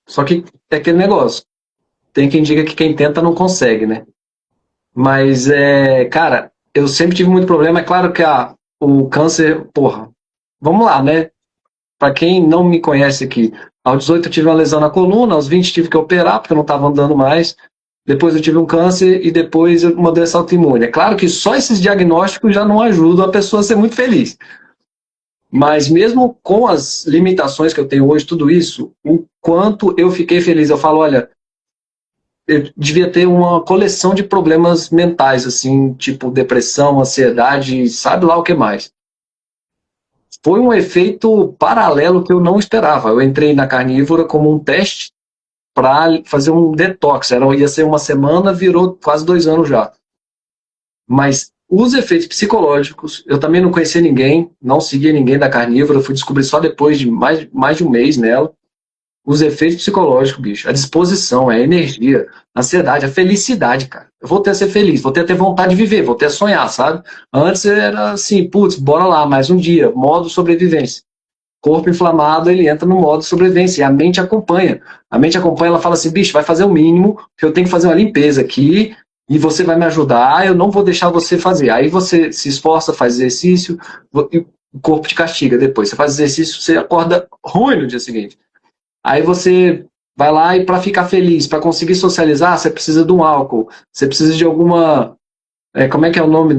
Só que é aquele negócio. Tem quem diga que quem tenta não consegue, né? Mas, cara, eu sempre tive muito problema. É claro que o câncer, porra, vamos lá, né? Para quem não me conhece aqui, aos 18 eu tive uma lesão na coluna, aos 20 tive que operar porque eu não estava andando mais. Depois eu tive um câncer e depois uma doença autoimune. É claro que só esses diagnósticos já não ajudam a pessoa a ser muito feliz. Mas mesmo com as limitações que eu tenho hoje, tudo isso, o quanto eu fiquei feliz. Eu falo, olha, eu devia ter uma coleção de problemas mentais, assim, tipo depressão, ansiedade, sabe lá o que mais. Foi um efeito paralelo que eu não esperava. Eu entrei na carnívora como um teste para fazer um detox. Ia ser uma semana, virou quase 2 anos já. Mas os efeitos psicológicos, eu também não conhecia ninguém, não seguia ninguém da carnívora, fui descobrir só depois de mais de um mês nela. Os efeitos psicológicos, bicho, a disposição, a energia, a ansiedade, a felicidade, cara. Eu voltei a ser feliz, voltei a ter vontade de viver, voltei a sonhar, sabe? Antes era assim, putz, bora lá, mais um dia, modo sobrevivência. Corpo inflamado, ele entra no modo sobrevivência, e a mente acompanha. A mente acompanha, ela fala assim, bicho, vai fazer o mínimo, que eu tenho que fazer uma limpeza aqui, e você vai me ajudar, eu não vou deixar você fazer. Aí você se esforça, faz exercício, e o corpo te castiga depois. Você faz exercício, você acorda ruim no dia seguinte. Aí você vai lá e para ficar feliz, para conseguir socializar, você precisa de um álcool, você precisa de alguma, como é que é o nome?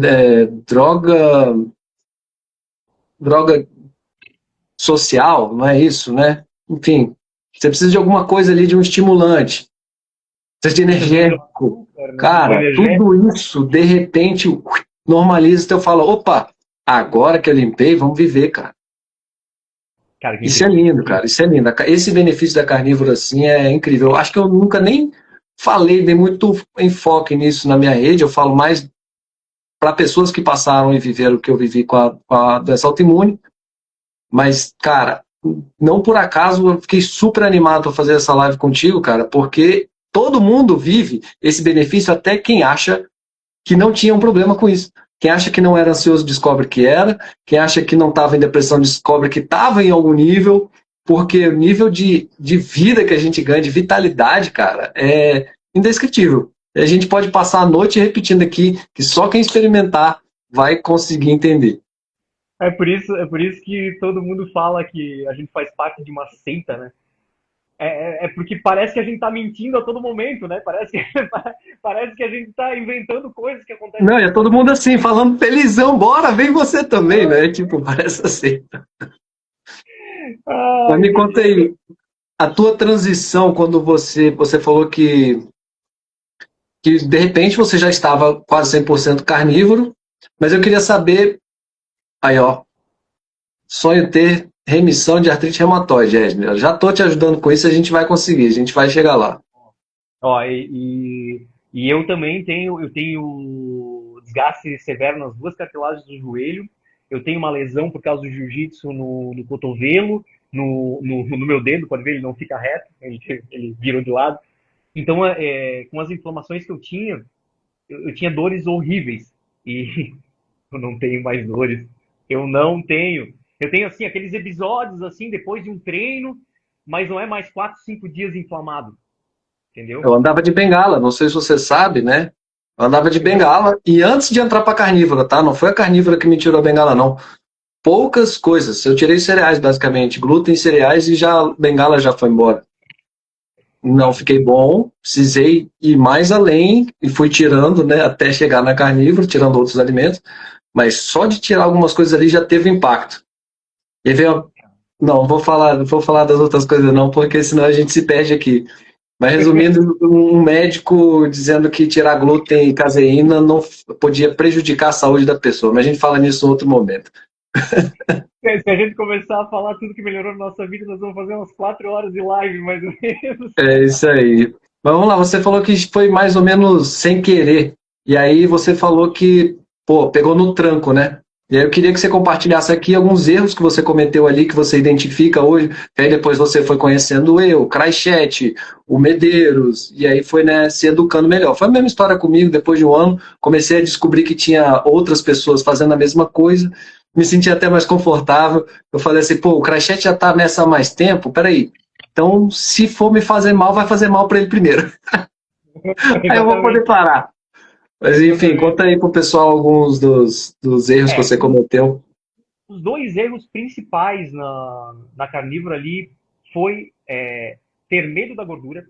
Droga social, não é isso, né? Enfim, você precisa de alguma coisa ali, de um estimulante, precisa de energético. Cara, tudo isso, de repente, normaliza, então eu falo, opa, agora que eu limpei, vamos viver, cara. Isso é lindo, cara, isso é lindo. Esse benefício da carnívora, assim, é incrível. Eu acho que eu nunca nem falei, dei muito enfoque nisso na minha rede, eu falo mais para pessoas que passaram e viveram o que eu vivi com a doença autoimune, mas, cara, não por acaso eu fiquei super animado para fazer essa live contigo, cara, porque todo mundo vive esse benefício, até quem acha que não tinha um problema com isso. Quem acha que não era ansioso descobre que era, quem acha que não estava em depressão descobre que estava em algum nível, porque o nível de vida que a gente ganha, de vitalidade, cara, é indescritível. A gente pode passar a noite repetindo aqui que só quem experimentar vai conseguir entender. É por isso que todo mundo fala que a gente faz parte de uma seita, né? É porque parece que a gente tá mentindo a todo momento, né? Parece que a gente tá inventando coisas que acontecem. Não, é todo mundo assim, falando felizão, bora, vem você também, né? Tipo, parece assim. Mas me conta aí, a tua transição, quando você falou que de repente você já estava quase 100% carnívoro, mas eu queria saber, aí ó, sonho ter remissão de artrite reumatoide, Esmer. Já estou te ajudando com isso, a gente vai conseguir, a gente vai chegar lá. Ó, e eu também tenho desgaste severo nas duas cartilagens do joelho. Eu tenho uma lesão por causa do jiu-jitsu no cotovelo, no meu dedo, pode ver, ele não fica reto, ele virou de lado. Então, com as inflamações que eu tinha dores horríveis. E eu não tenho mais dores. Eu não tenho. Eu tenho, assim, aqueles episódios, assim, depois de um treino, mas não é mais 4, 5 dias inflamado. Entendeu? Eu andava de bengala, não sei se você sabe, né? Eu andava de bengala e antes de entrar pra carnívora, tá? Não foi a carnívora que me tirou a bengala, não. Poucas coisas. Eu tirei cereais, basicamente. Glúten, cereais e já bengala já foi embora. Não fiquei bom, precisei ir mais além e fui tirando, né? Até chegar na carnívora, tirando outros alimentos. Mas só de tirar algumas coisas ali já teve impacto. E aí veio. Não, não vou falar das outras coisas, não, porque senão a gente se perde aqui. Mas resumindo, um médico dizendo que tirar glúten e caseína não podia prejudicar a saúde da pessoa. Mas a gente fala nisso em outro momento. Se a gente começar a falar tudo que melhorou na nossa vida, nós vamos fazer umas 4 horas de live, mais ou menos. É isso aí. Mas vamos lá, você falou que foi mais ou menos sem querer. E aí você falou que, pô, pegou no tranco, né? E aí eu queria que você compartilhasse aqui alguns erros que você cometeu ali, que você identifica hoje, que aí depois você foi conhecendo eu, o Craixete, o Medeiros, e aí foi, né, se educando melhor. Foi a mesma história comigo, depois de um ano, comecei a descobrir que tinha outras pessoas fazendo a mesma coisa, me senti até mais confortável. Eu falei assim, pô, o Craixete já tá nessa há mais tempo, peraí. Então, se for me fazer mal, vai fazer mal para ele primeiro. Aí eu vou poder parar. Mas enfim, conta aí pro pessoal alguns dos erros que você cometeu. Os dois erros principais na carnívora ali foi ter medo da gordura.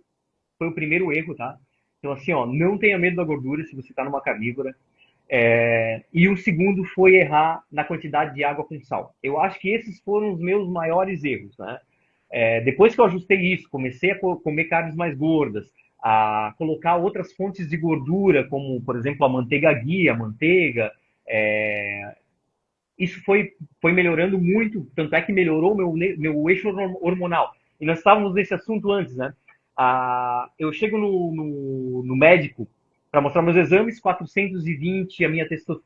Foi o primeiro erro, tá? Então, assim, ó, não tenha medo da gordura se você tá numa carnívora. E o segundo foi errar na quantidade de água com sal. Eu acho que esses foram os meus maiores erros, né? Depois que eu ajustei isso, comecei a comer carnes mais gordas, a colocar outras fontes de gordura, como, por exemplo, a manteiga ghee, a manteiga, isso foi melhorando muito, tanto é que melhorou meu eixo hormonal. E nós estávamos nesse assunto antes, né? Eu chego no médico para mostrar meus exames, 420,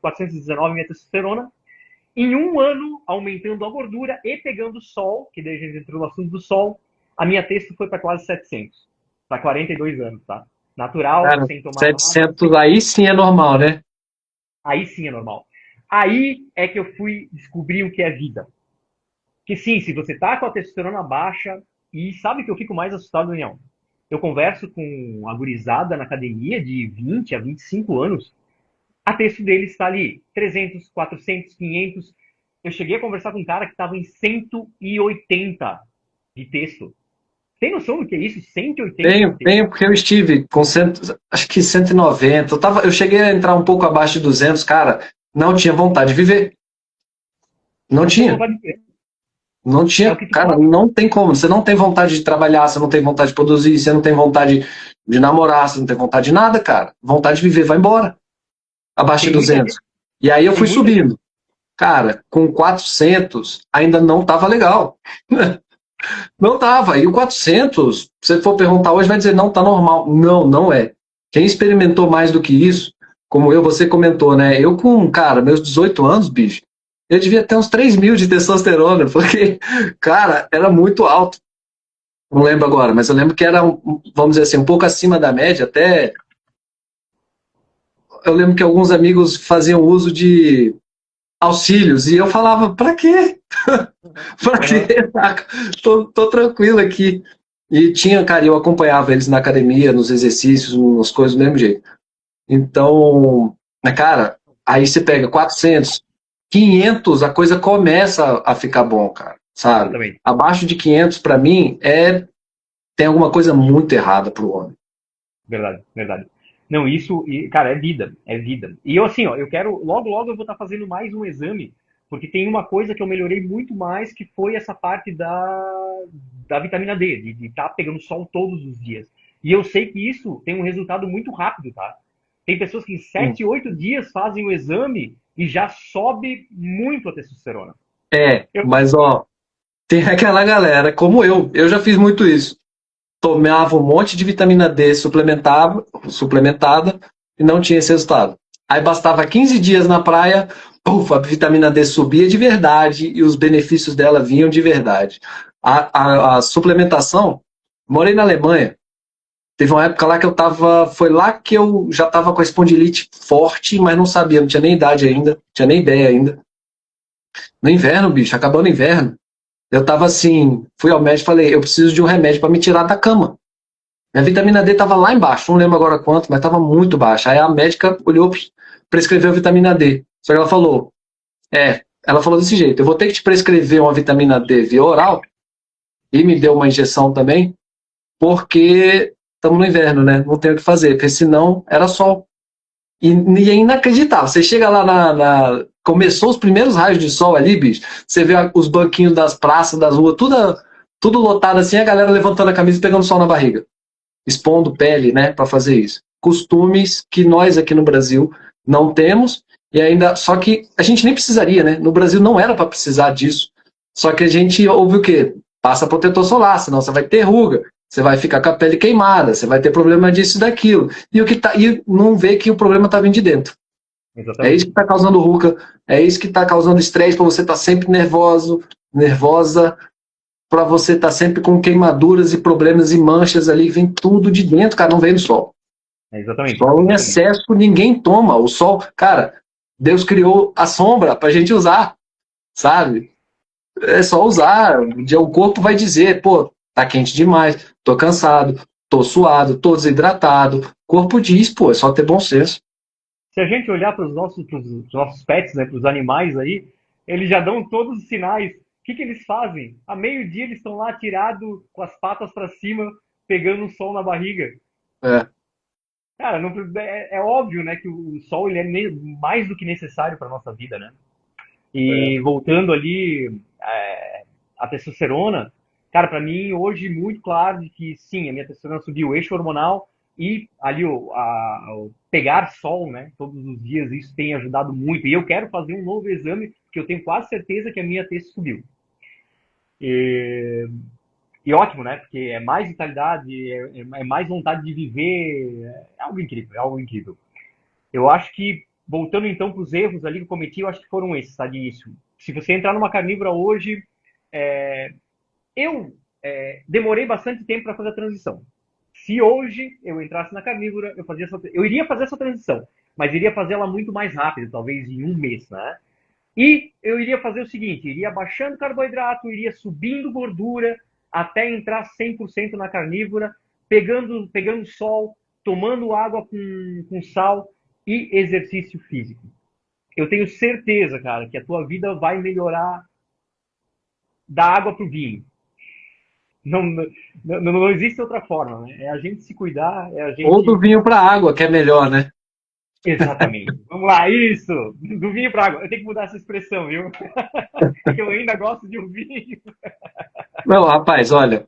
419 a minha testosterona. Em um ano, aumentando a gordura e pegando sol, que daí a gente entrou no assunto do sol, a minha testo foi para quase 700. Para 42 anos, tá? Natural, Cara, sem tomar 700 nada. aí sim é normal, né? Aí sim é normal. Aí é que eu fui descobrir o que é vida. Que sim, se você tá com a testosterona baixa, e sabe que eu fico mais assustado, Daniel? Eu converso com a gurizada na academia de 20 a 25 anos, a testo dele está ali, 300, 400, 500. Eu cheguei a conversar com um cara que estava em 180 de texto. Tem noção do que é isso? 180 de texto? Tenho, porque eu estive com acho que 190. Eu cheguei a entrar um pouco abaixo de 200, cara. Não tinha vontade de viver. Não tinha. Não É o tinha, que tu cara, fala. não tem como. Você não tem vontade de trabalhar, você não tem vontade de produzir, você não tem vontade de namorar, você não tem vontade de nada, cara. Vontade de viver vai embora. Abaixo de Tem muita 200. gente, E aí eu tem fui muita gente. subindo. Cara, com 400 ainda não tava legal. Não tava. E o 400, se você for perguntar hoje, vai dizer, não, tá normal. Não, não é. Quem experimentou mais do que isso, como eu, você comentou, né? Eu com, cara, meus 18 anos, bicho, eu devia ter uns 3.000 de testosterona, porque, cara, era muito alto. Não lembro agora, mas eu lembro que era, vamos dizer assim, um pouco acima da média, até. Eu lembro que alguns amigos faziam uso de auxílios, e eu falava, pra quê? Pra quê? Tô tranquilo aqui. E tinha, cara, eu acompanhava eles na academia, nos exercícios, nas coisas do mesmo jeito. Então, né, cara, aí você pega 400, 500, a coisa começa a ficar bom, cara, sabe? Exatamente. Abaixo de 500, pra mim, tem alguma coisa muito errada pro homem. Verdade, verdade. Não, isso, cara, é vida, é vida. E eu, assim, ó, eu quero, logo, logo eu vou estar fazendo mais um exame, porque tem uma coisa que eu melhorei muito mais, que foi essa parte da vitamina D, de estar pegando sol todos os dias. E eu sei que isso tem um resultado muito rápido, tá? Tem pessoas que em Hum. 7, 8 dias fazem o exame e já sobe muito a testosterona. Eu, Mas ó, tem aquela galera, como eu já fiz muito isso. Tomava um monte de vitamina D suplementada e não tinha esse resultado. Aí bastava 15 dias na praia, puf, a vitamina D subia de verdade e os benefícios dela vinham de verdade. A suplementação, morei na Alemanha, teve uma época lá que eu tava. Foi lá que eu já tava com a espondilite forte, mas não sabia, não tinha nem idade ainda, não tinha nem ideia ainda. No inverno, bicho, acabou no inverno. Eu tava assim, fui ao médico e falei, eu preciso de um remédio para me tirar da cama. Minha vitamina D tava lá embaixo, não lembro agora quanto, mas tava muito baixa. Aí a médica olhou, prescreveu vitamina D. Só que ela falou desse jeito, eu vou ter que te prescrever uma vitamina D via oral, e me deu uma injeção também, porque estamos no inverno, né? Não tem o que fazer, porque senão era sol. E é inacreditável. Você chega lá começou os primeiros raios de sol ali, bicho. Você vê os banquinhos das praças, das ruas, tudo lotado assim, a galera levantando a camisa e pegando sol na barriga. Expondo pele, né, para fazer isso. Costumes que nós aqui no Brasil não temos, e ainda. Só que a gente nem precisaria, né? No Brasil não era para precisar disso. Só que a gente ouve o quê? Passa protetor solar, senão você vai ter ruga, você vai ficar com a pele queimada, você vai ter problema disso e daquilo. E não vê que o problema está vindo de dentro. É isso Exatamente. que está causando ruga, é isso que está causando estresse para você estar sempre nervosa, para você estar sempre com queimaduras e problemas e manchas ali, vem tudo de dentro, cara, não vem do sol. Exatamente. Sol em Exatamente. excesso ninguém toma. O sol, cara, Deus criou a sombra para a gente usar, sabe? É só usar. O corpo vai dizer, pô, tá quente demais, tô cansado, tô suado, tô desidratado. O corpo diz, pô, é só ter bom senso. Se a gente olhar para os nossos pets, né, para os animais aí, eles já dão todos os sinais. O que, que eles fazem? A meio-dia eles estão lá tirados com as patas para cima, pegando o sol na barriga. É, Cara, não, é óbvio, né, que o sol ele é mais do que necessário para nossa vida, né? é. E voltando ali a testosterona, cara, para mim hoje muito claro de que sim, a minha testosterona subiu, o eixo hormonal e ali o pegar sol, né, todos os dias, isso tem ajudado muito. E eu quero fazer um novo exame, porque eu tenho quase certeza que a minha testo subiu. E, e ótimo, né? Porque é mais vitalidade, é mais vontade de viver, é algo incrível, é algo incrível. Eu acho que, voltando então para os erros ali que eu cometi, eu acho que foram esses, tá, de início. Se você entrar numa carnívora hoje, eu demorei bastante tempo para fazer a transição. Se hoje eu entrasse na carnívora, eu iria fazer essa transição, mas iria fazê-la muito mais rápido, talvez em um mês, né? E eu iria fazer o seguinte, iria baixando carboidrato, iria subindo gordura, até entrar 100% na carnívora, pegando sol, tomando água com sal e exercício físico. Eu tenho certeza, cara, que a tua vida vai melhorar da água pro vinho. Não, não existe outra forma, né? É a gente se cuidar, é a Ou do gente. vinho para água, que é melhor, né? Exatamente. Vamos lá, isso! Do vinho para água. Eu tenho que mudar essa expressão, viu? É que eu ainda gosto de um vinho. Não, rapaz, olha,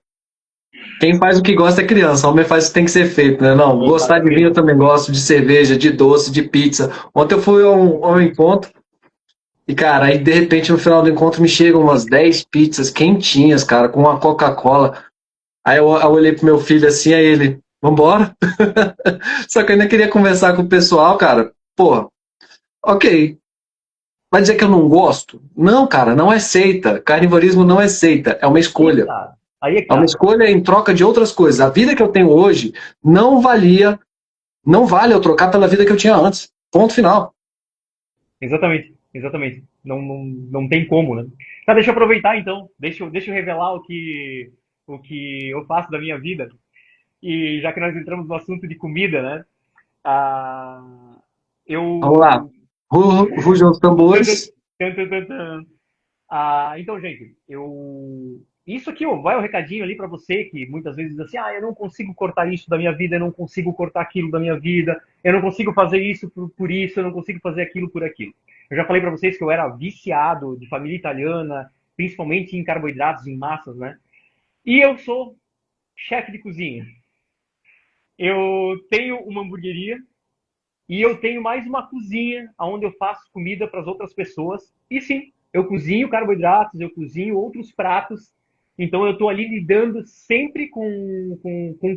quem faz o que gosta é criança, homem faz o que tem que ser feito, né? Não, gostar de vinho eu Exatamente. também gosto, de cerveja, de doce, de pizza. Ontem eu fui a um encontro e, cara, aí de repente no final do encontro me chegam umas 10 pizzas quentinhas, cara, com uma Coca-Cola. Aí eu olhei pro meu filho assim, aí ele, vambora? Só que eu ainda queria conversar com o pessoal, cara. Pô, ok. Vai dizer que eu não gosto? Não, cara, não é seita. Carnivorismo não é seita, é uma Aí é que escolha. tá. Aí é que É uma tá. escolha em troca de outras coisas. A vida que eu tenho hoje não valia, não vale eu trocar pela vida que eu tinha antes. Ponto final. Exatamente. Exatamente. Não tem como, né? Tá, deixa eu aproveitar então. Deixa eu revelar o que eu faço da minha vida. E já que nós entramos no assunto de comida, né? Ah, Vamos lá. eu. Rujam os tambores. Tan, tan, tan, tan. Então, gente, eu. Isso aqui ó, vai um recadinho ali para você que muitas vezes diz assim: eu não consigo cortar isso da minha vida, eu não consigo cortar aquilo da minha vida, eu não consigo fazer isso por isso, eu não consigo fazer aquilo por aquilo. Eu já falei para vocês que eu era viciado de família italiana, principalmente em carboidratos, em massas, né? E eu sou chefe de cozinha. Eu tenho uma hamburgueria e eu tenho mais uma cozinha onde eu faço comida para as outras pessoas. E sim, eu cozinho carboidratos, eu cozinho outros pratos. Então eu estou ali lidando sempre com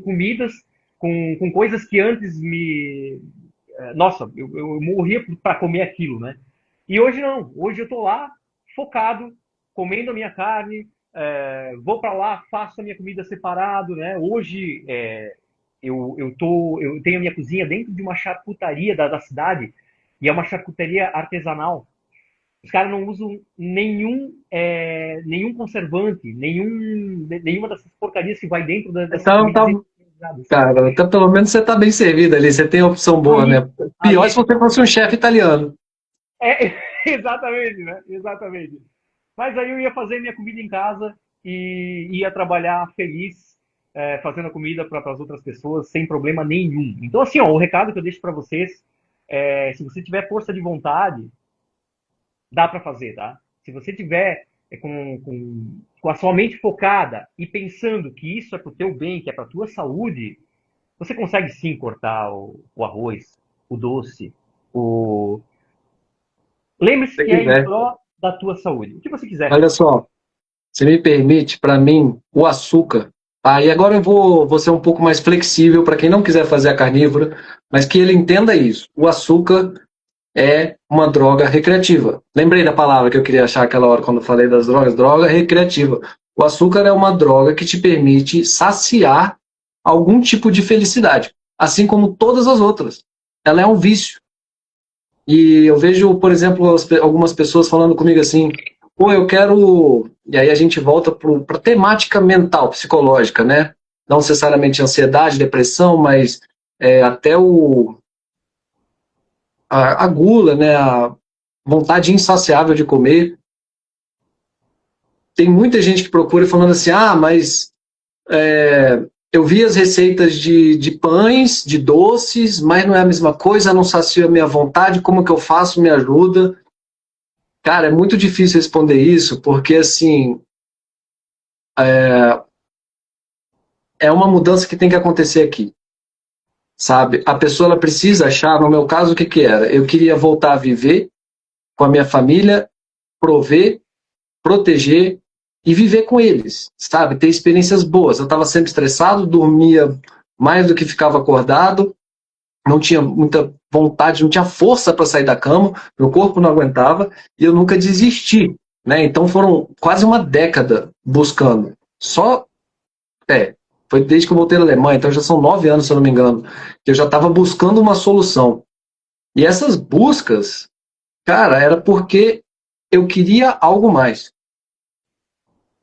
comidas, com coisas que antes nossa, eu morria para comer aquilo, né? E hoje não. Hoje eu tô lá, focado, comendo a minha carne, vou para lá, faço a minha comida separado, né? Hoje eu tenho a minha cozinha dentro de uma charcutaria da cidade, e é uma charcutaria artesanal. Os caras não usam nenhum conservante, nenhuma dessas porcarias que vai dentro dessas Então, comidas tá, industrializadas. cara, então pelo menos você tá bem servido ali, você tem opção boa, Aí, né? Pior aí, se você fosse um chefe italiano. exatamente, né? Exatamente. Mas aí eu ia fazer minha comida em casa e ia trabalhar feliz, fazendo a comida para as outras pessoas sem problema nenhum. Então, assim, ó, o recado que eu deixo para vocês se você tiver força de vontade, dá para fazer, tá? Se você tiver com a sua mente focada e pensando que isso é pro teu bem, que é pra tua saúde, você consegue sim cortar o arroz, o doce, o... Lembre-se Se que é em quiser. prol da tua saúde. O que você quiser. Olha só, se me permite, para mim, o açúcar. Tá? E agora eu vou ser um pouco mais flexível para quem não quiser fazer a carnívora, mas que ele entenda isso. O açúcar é uma droga recreativa. Lembrei da palavra que eu queria achar aquela hora quando eu falei das drogas, droga recreativa. O açúcar é uma droga que te permite saciar algum tipo de felicidade, assim como todas as outras. Ela é um vício. E eu vejo, por exemplo, algumas pessoas falando comigo assim, pô, eu quero... E aí a gente volta para a temática mental, psicológica, né? Não necessariamente ansiedade, depressão, mas até a gula, né? A vontade insaciável de comer. Tem muita gente que procura falando assim, mas eu vi as receitas de pães, de doces, mas não é a mesma coisa, não sacia a minha vontade, como que eu faço, me ajuda. Cara, é muito difícil responder isso, porque assim, é uma mudança que tem que acontecer aqui, sabe? A pessoa ela precisa achar, no meu caso, o que que era? Eu queria voltar a viver com a minha família, prover, proteger e viver com eles, sabe? Ter experiências boas. Eu estava sempre estressado, dormia mais do que ficava acordado, não tinha muita vontade, não tinha força para sair da cama, meu corpo não aguentava e eu nunca desisti, né? Então foram quase uma década buscando. Só, foi desde que eu voltei da Alemanha, então já são 9 anos, se eu não me engano, que eu já estava buscando uma solução. E essas buscas, cara, era porque eu queria algo mais.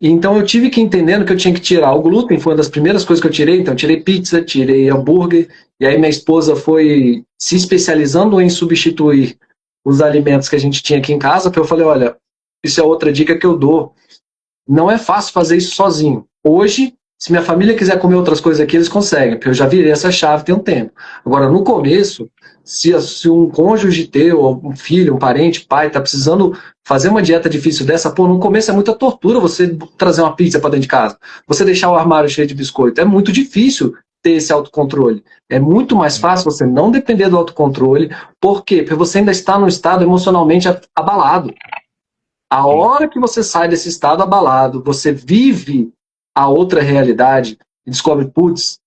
Então eu tive que entendendo que eu tinha que tirar o glúten, foi uma das primeiras coisas que eu tirei, então eu tirei pizza, tirei hambúrguer, e aí minha esposa foi se especializando em substituir os alimentos que a gente tinha aqui em casa, porque eu falei, olha, isso é outra dica que eu dou, não é fácil fazer isso sozinho. Hoje, se minha família quiser comer outras coisas aqui, eles conseguem, porque eu já virei essa chave tem um tempo. Agora, no começo, se um cônjuge teu, ou um filho, um parente, pai, está precisando fazer uma dieta difícil dessa, pô, no começo é muita tortura você trazer uma pizza para dentro de casa. Você deixar o armário cheio de biscoito. É muito difícil ter esse autocontrole. É muito mais fácil você não depender do autocontrole. Por quê? Porque você ainda está num estado emocionalmente abalado. A hora que você sai desse estado abalado, você vive a outra realidade e descobre, putz,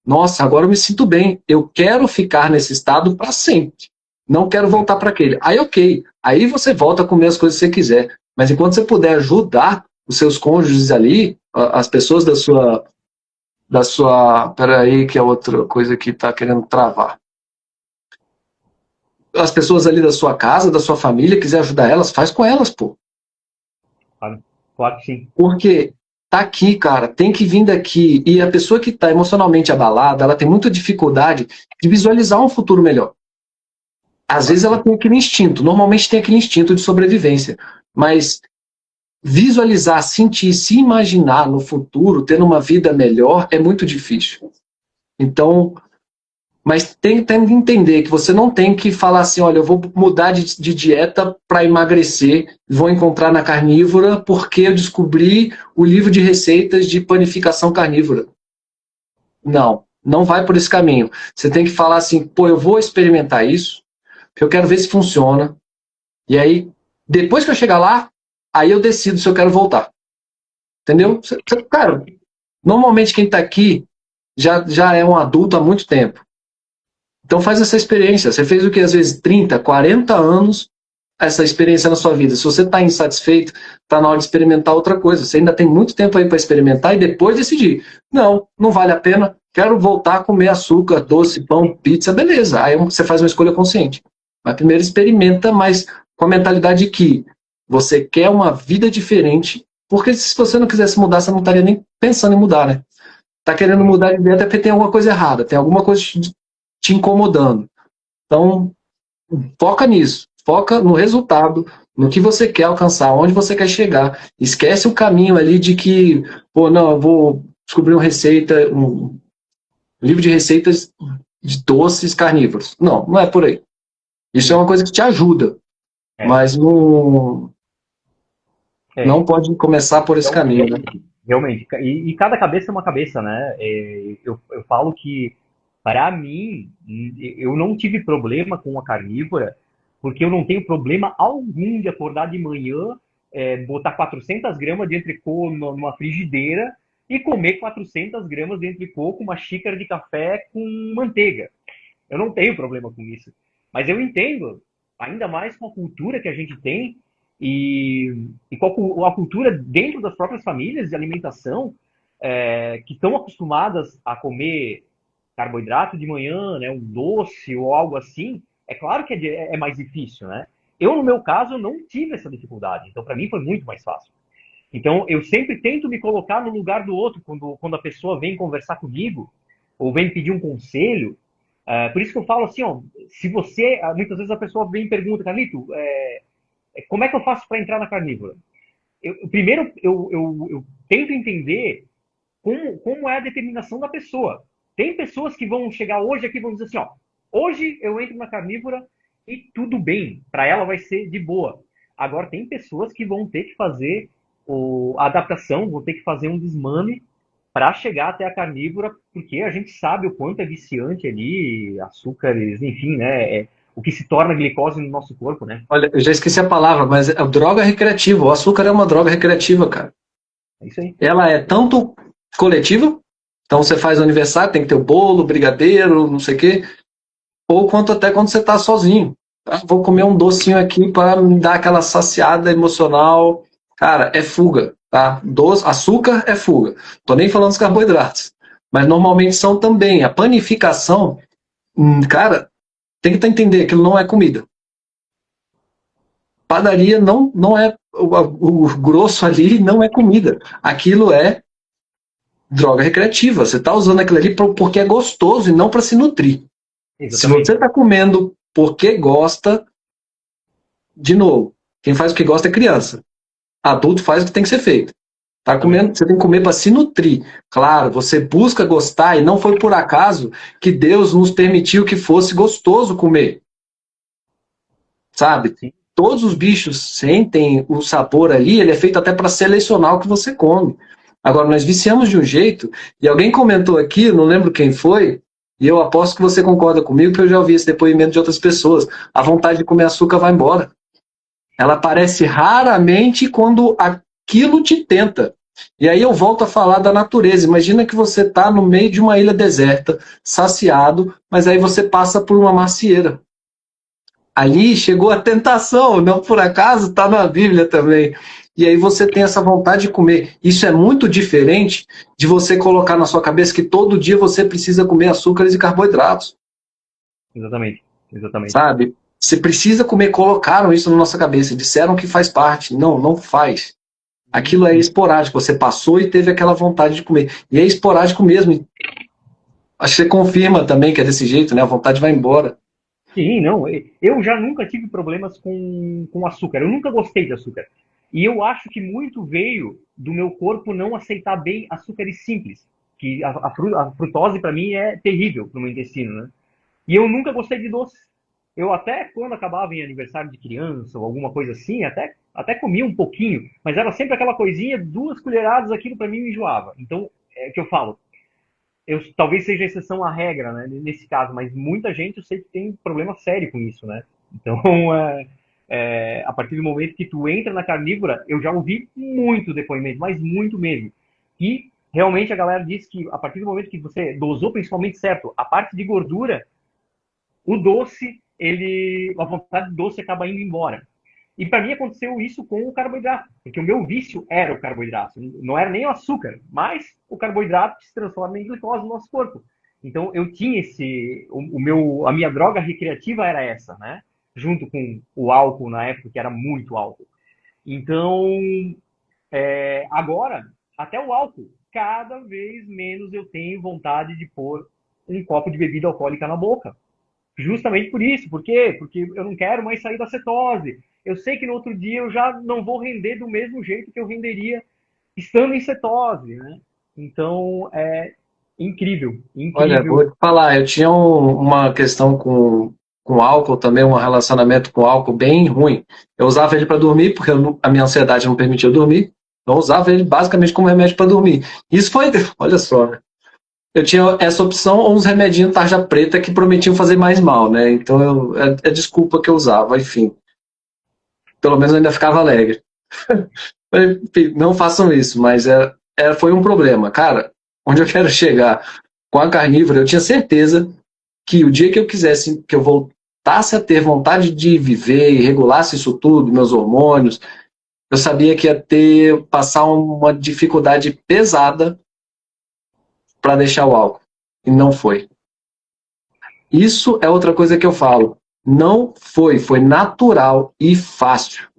nossa, agora eu me sinto bem, eu quero ficar nesse estado para sempre, não quero voltar para aquele. Aí ok, aí você volta a comer as coisas que você quiser, mas enquanto você puder ajudar os seus cônjuges ali, as pessoas peraí que é outra coisa que está querendo travar. As pessoas ali da sua casa, da sua família, quiser ajudar elas, faz com elas, pô. Claro que sim. Porque tá aqui, cara, tem que vir daqui. E a pessoa que está emocionalmente abalada, ela tem muita dificuldade de visualizar um futuro melhor. Às vezes ela tem aquele instinto, normalmente tem aquele instinto de sobrevivência, mas visualizar, sentir, se imaginar no futuro, tendo uma vida melhor, é muito difícil. Então, mas tem que entender que você não tem que falar assim, olha, eu vou mudar de dieta para emagrecer, vou encontrar na carnívora porque eu descobri o livro de receitas de panificação carnívora. Não, não vai por esse caminho. Você tem que falar assim, pô, eu vou experimentar isso, porque eu quero ver se funciona. E aí, depois que eu chegar lá, aí eu decido se eu quero voltar. Entendeu? Cara, normalmente quem está aqui já é um adulto há muito tempo. Então faz essa experiência. Você fez o que? Às vezes 30, 40 anos essa experiência na sua vida. Se você está insatisfeito, está na hora de experimentar outra coisa. Você ainda tem muito tempo aí para experimentar e depois decidir. Não, não vale a pena. Quero voltar a comer açúcar, doce, pão, pizza, beleza. Aí você faz uma escolha consciente. Mas primeiro experimenta, mas com a mentalidade de que você quer uma vida diferente, porque se você não quisesse mudar, você não estaria nem pensando em mudar, né? Tá querendo mudar de dieta é porque tem alguma coisa errada, tem alguma coisa te incomodando. Então, foca nisso, foca no resultado, no que você quer alcançar, onde você quer chegar. Esquece o caminho ali de que, pô, não, eu vou descobrir uma receita, um livro de receitas de doces carnívoros. Não, não é por aí. Isso é uma coisa que te ajuda, É, mas não, é. não pode começar por esse caminho, né? Realmente, realmente. E cada cabeça é uma cabeça, né? Eu falo que, para mim, eu não tive problema com a carnívora, porque eu não tenho problema algum de acordar de manhã, botar 400 gramas de entrecô numa frigideira e comer 400 gramas de entrecô com uma xícara de café com manteiga. Eu não tenho problema com isso. Mas eu entendo, ainda mais com a cultura que a gente tem e com a cultura dentro das próprias famílias de alimentação, que estão acostumadas a comer carboidrato de manhã, né, um doce ou algo assim. É claro que é mais difícil, né? Eu, no meu caso, não tive essa dificuldade. Então, para mim, foi muito mais fácil. Então, eu sempre tento me colocar no lugar do outro quando a pessoa vem conversar comigo ou vem pedir um conselho. Por isso que eu falo assim, ó, se você, muitas vezes a pessoa vem e pergunta, Carlito, como é que eu faço para entrar na carnívora? Primeiro, eu tento entender como é a determinação da pessoa. Tem pessoas que vão chegar hoje aqui e vão dizer assim, ó, hoje eu entro na carnívora e tudo bem, para ela vai ser de boa. Agora, tem pessoas que vão ter que fazer a adaptação, vão ter que fazer um desmame para chegar até a carnívora, porque a gente sabe o quanto é viciante ali, açúcares, enfim, né? O que se torna glicose no nosso corpo, né? Olha, eu já esqueci a palavra, mas é droga recreativa. O açúcar é uma droga recreativa, cara. É isso aí. Ela é tanto coletiva, então você faz aniversário, tem que ter o bolo, brigadeiro, não sei o quê, ou quanto até quando você está sozinho. Ah, vou comer um docinho aqui para me dar aquela saciada emocional. Cara, é fuga, tá? Açúcar é fuga. Tô nem falando dos carboidratos, mas normalmente são também. A panificação, cara, tem que entender, aquilo não é comida. Padaria não é o grosso ali não é comida. Aquilo é droga recreativa. Você está usando aquilo ali porque é gostoso e não para se nutrir. Se você Exatamente. está comendo porque gosta, de novo, quem faz o que gosta é criança. Adulto faz o que tem que ser feito. Tá comendo, você tem que comer para se nutrir. Claro, você busca gostar e não foi por acaso que Deus nos permitiu que fosse gostoso comer. Sabe? Sim. Todos os bichos sentem o sabor ali, ele é feito até para selecionar o que você come. Agora, nós viciamos de um jeito, e alguém comentou aqui, não lembro quem foi, e eu aposto que você concorda comigo, que eu já ouvi esse depoimento de outras pessoas. A vontade de comer açúcar vai embora. Ela aparece raramente quando aquilo te tenta. E aí eu volto a falar da natureza. Imagina que você está no meio de uma ilha deserta, saciado, mas aí você passa por uma macieira. Ali chegou a tentação, não por acaso, está na Bíblia também. E aí você tem essa vontade de comer. Isso é muito diferente de você colocar na sua cabeça que todo dia você precisa comer açúcares e carboidratos, Exatamente. Exatamente. sabe? Você precisa comer, colocaram isso na nossa cabeça, disseram que faz parte. Não, não faz. Aquilo é esporádico, você passou e teve aquela vontade de comer. E é esporádico mesmo. Acho que você confirma também que é desse jeito, né? A vontade vai embora. Sim, não. Eu já nunca tive problemas com açúcar. Eu nunca gostei de açúcar. E eu acho que muito veio do meu corpo não aceitar bem açúcares simples. Que a frutose, para mim, é terrível no meu intestino, né? E eu nunca gostei de doce. Eu até, quando acabava em aniversário de criança ou alguma coisa assim, até comia um pouquinho. Mas era sempre aquela coisinha, 2 colheradas, aquilo para mim me enjoava. Então, é o que eu falo. Talvez seja exceção à regra, né, nesse caso, mas muita gente eu sei que tem problema sério com isso, né? Então, a partir do momento que tu entra na carnívora, eu já ouvi muito depoimento, mas muito mesmo. E realmente a galera diz que a partir do momento que você dosou principalmente certo, a parte de gordura o doce, a vontade de doce acaba indo embora. E para mim aconteceu isso com o carboidrato, porque o meu vício era o carboidrato, não era nem o açúcar, mas o carboidrato que se transforma em glicose no nosso corpo. Então eu tinha a minha droga recreativa era essa, né? Junto com o álcool na época, que era muito álcool. Então, agora, até o álcool, cada vez menos eu tenho vontade de pôr um copo de bebida alcoólica na boca. Justamente por isso. Por quê? Porque eu não quero mais sair da cetose. Eu sei que no outro dia eu já não vou render do mesmo jeito que eu renderia estando em cetose, né? Então, é incrível, Olha, incrível. vou te falar, eu tinha uma questão com álcool também, um relacionamento com álcool bem ruim. Eu usava ele para dormir, porque a minha ansiedade não permitia eu dormir. Então, eu usava ele basicamente como remédio para dormir. Isso foi, olha só, né? Eu tinha essa opção ou uns remedinhos tarja preta que prometiam fazer mais mal, né? Então, é desculpa que eu usava, enfim. Pelo menos eu ainda ficava alegre. Enfim, não façam isso, mas foi um problema. Cara, onde eu quero chegar com a carnívora, eu tinha certeza que o dia que eu quisesse, que eu voltasse a ter vontade de viver e regulasse isso tudo, meus hormônios, eu sabia que ia passar uma dificuldade pesada para deixar o álcool. E não foi. Isso é outra coisa que eu falo. Não foi natural e fácil.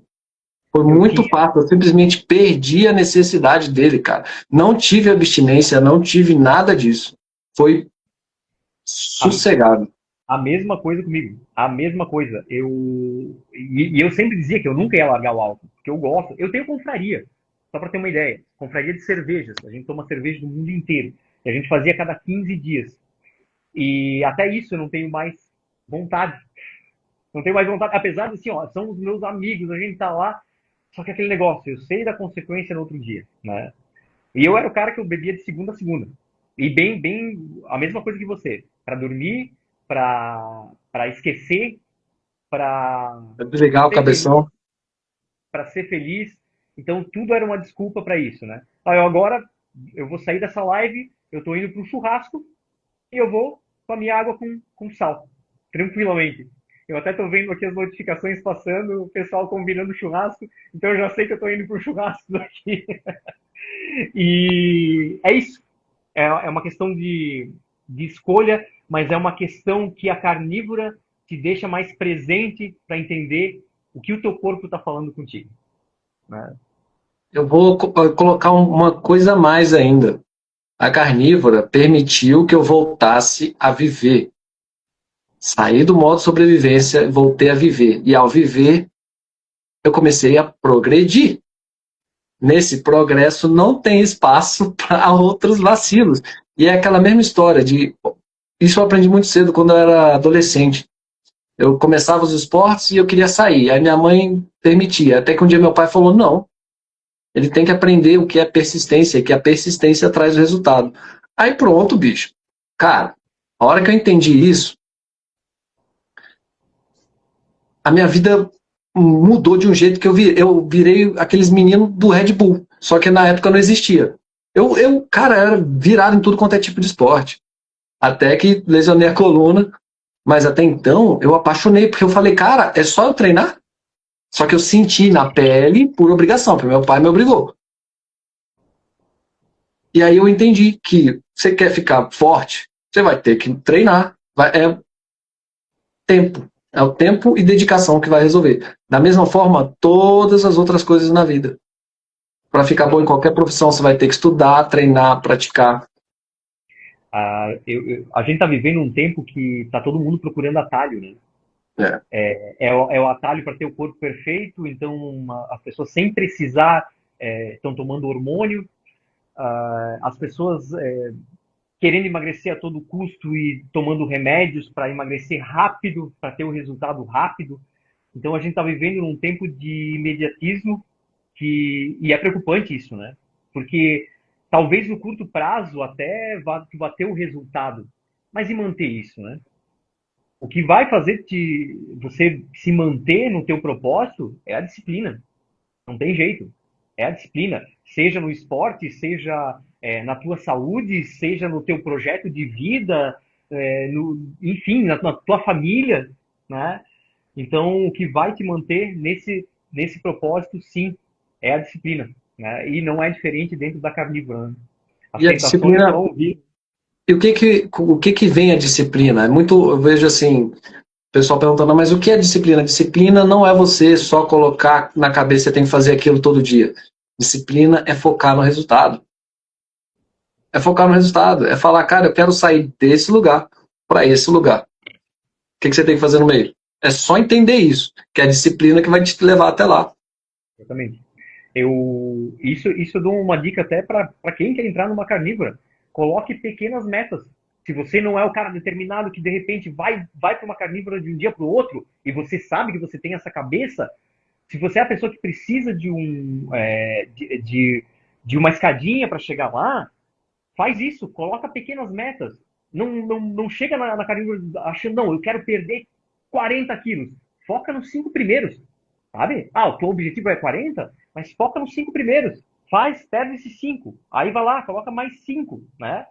Foi Eu muito tinha fácil, eu simplesmente perdi a necessidade dele, cara. Não tive abstinência, não tive nada disso. Foi a, sossegado. a mesma coisa comigo. A mesma coisa. E eu sempre dizia que eu nunca ia largar o álcool, porque eu gosto. Eu tenho confraria, só para ter uma ideia. Confraria de cervejas. A gente toma cerveja do mundo inteiro. E a gente fazia a cada 15 dias. E até isso eu não tenho mais vontade. Não tenho mais vontade. Apesar de, assim, ó, são os meus amigos, a gente tá lá. Só que aquele negócio, eu sei da consequência no outro dia, né? E eu era o cara que eu bebia de segunda a segunda. E bem, a mesma coisa que você. Para dormir, para esquecer, para Desligar o ser feliz, cabeção. para ser feliz. Então tudo era uma desculpa para isso, né? Aí agora eu vou sair dessa live, eu tô indo para um churrasco e eu vou com a minha água com sal, tranquilamente. Eu até tô vendo aqui as notificações passando, o pessoal combinando churrasco, então eu já sei que eu tô indo pro churrasco daqui. E é isso. É uma questão de escolha, mas é uma questão que a carnívora te deixa mais presente para entender o que o teu corpo está falando contigo, né? Eu vou colocar uma coisa a mais ainda. A carnívora permitiu que eu voltasse a viver. Saí do modo sobrevivência e voltei a viver. E ao viver, eu comecei a progredir. Nesse progresso não tem espaço para outros vacilos. E é aquela mesma história de. Isso eu aprendi muito cedo quando eu era adolescente. Eu começava os esportes e eu queria sair. Aí minha mãe permitia. Até que um dia meu pai falou: não, ele tem que aprender o que é persistência, que a persistência traz o resultado. Aí pronto, bicho. Cara, a hora que eu entendi isso, a minha vida mudou de um jeito que eu virei aqueles meninos do Red Bull. Só que na época não existia. Cara, era virado em tudo quanto é tipo de esporte. Até que lesionei a coluna, mas até então eu apaixonei, porque eu falei, cara, é só eu treinar? Só que eu senti na pele por obrigação, porque meu pai me obrigou. E aí eu entendi que você quer ficar forte, você vai ter que treinar. É tempo. É o tempo e dedicação que vai resolver. Da mesma forma, todas as outras coisas na vida. Para ficar bom em qualquer profissão, você vai ter que estudar, treinar, praticar. A gente está vivendo um tempo que está todo mundo procurando atalho, né? É. É o atalho para ter o corpo perfeito, então as pessoas sem precisar estão tomando hormônio, as pessoas querendo emagrecer a todo custo e tomando remédios para emagrecer rápido, para ter o resultado rápido. Então a gente está vivendo num tempo de imediatismo e é preocupante isso, né? Porque talvez no curto prazo até vá ter o resultado, mas e manter isso, né? O que vai fazer você se manter no teu propósito é a disciplina. Não tem jeito. É a disciplina. Seja no esporte, seja na tua saúde, seja no teu projeto de vida. enfim, na tua família, né? Então, o que vai te manter nesse propósito, sim, é a disciplina, né? E não é diferente dentro da carnívora, né? As E a tentações disciplina, vão vir. e o que que vem a disciplina? É muito, eu vejo assim, o pessoal perguntando, mas o que é disciplina? Disciplina não é você só colocar na cabeça que você tem que fazer aquilo todo dia. Disciplina é focar no resultado. É focar no resultado. É falar, cara, eu quero sair desse lugar para esse lugar. O que que você tem que fazer no meio? É só entender isso, que é a disciplina que vai te levar até lá. Exatamente. Isso eu dou uma dica até para quem quer entrar numa carnívora. Coloque pequenas metas. Se você não é o cara determinado que de repente vai para uma carnívora de um dia para o outro e você sabe que você tem essa cabeça, se você é a pessoa que precisa de uma escadinha para chegar lá, faz isso, coloca pequenas metas. Não chega na carnívora achando, não, eu quero perder 40 quilos. Foca nos 5 primeiros, sabe? Ah, o teu objetivo é 40, mas foca nos 5 primeiros. Perde esses 5. Aí vai lá, coloca mais 5, né?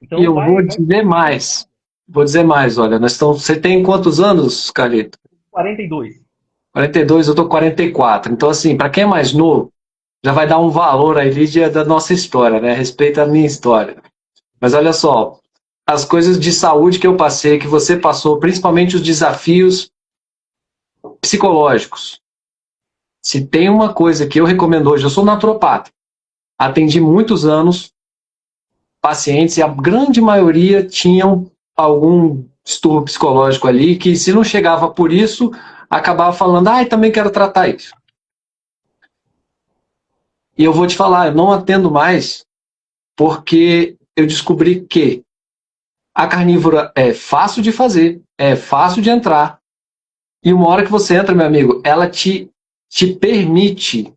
E Então eu vou vai dizer mais. Vou dizer mais, olha, você tem quantos anos, Carlito? 42. 42, eu tô com 44. Então, assim, para quem é mais novo, já vai dar um valor aí da nossa história, né? Respeita a minha história. Mas olha só, as coisas de saúde que eu passei, que você passou, principalmente os desafios psicológicos. Se tem uma coisa que eu recomendo hoje, eu sou naturopata, atendi muitos anos pacientes e a grande maioria tinham algum distúrbio psicológico ali que, se não chegava por isso, acabava falando, ah, eu também quero tratar isso. E eu vou te falar, eu não atendo mais porque eu descobri que a carnívora é fácil de fazer, é fácil de entrar, e uma hora que você entra, meu amigo, ela te permite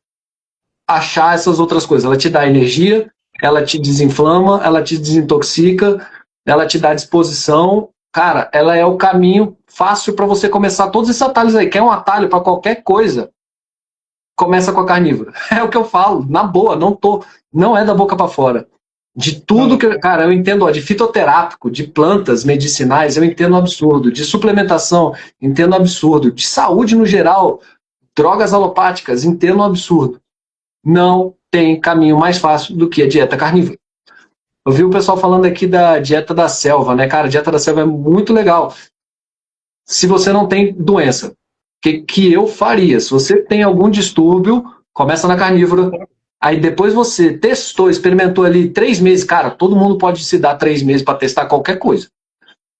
achar essas outras coisas. Ela te dá energia, ela te desinflama, ela te desintoxica, ela te dá disposição. Cara, ela é o caminho fácil para você começar todos esses atalhos aí. Quer um atalho para qualquer coisa? Começa com a carnívora. É o que eu falo, na boa, não é da boca para fora. De tudo Não, que, cara, eu entendo, ó, de fitoterápico, de plantas medicinais, eu entendo absurdo, de suplementação, entendo absurdo, de saúde no geral, drogas alopáticas, entendo absurdo. Não tem caminho mais fácil do que a dieta carnívora. Eu vi o pessoal falando aqui da dieta da selva, né, cara? A dieta da selva é muito legal. Se você não tem doença, o que eu faria? Se você tem algum distúrbio, começa na carnívora. Aí depois você testou, experimentou ali 3 meses. Cara, todo mundo pode se dar 3 meses para testar qualquer coisa.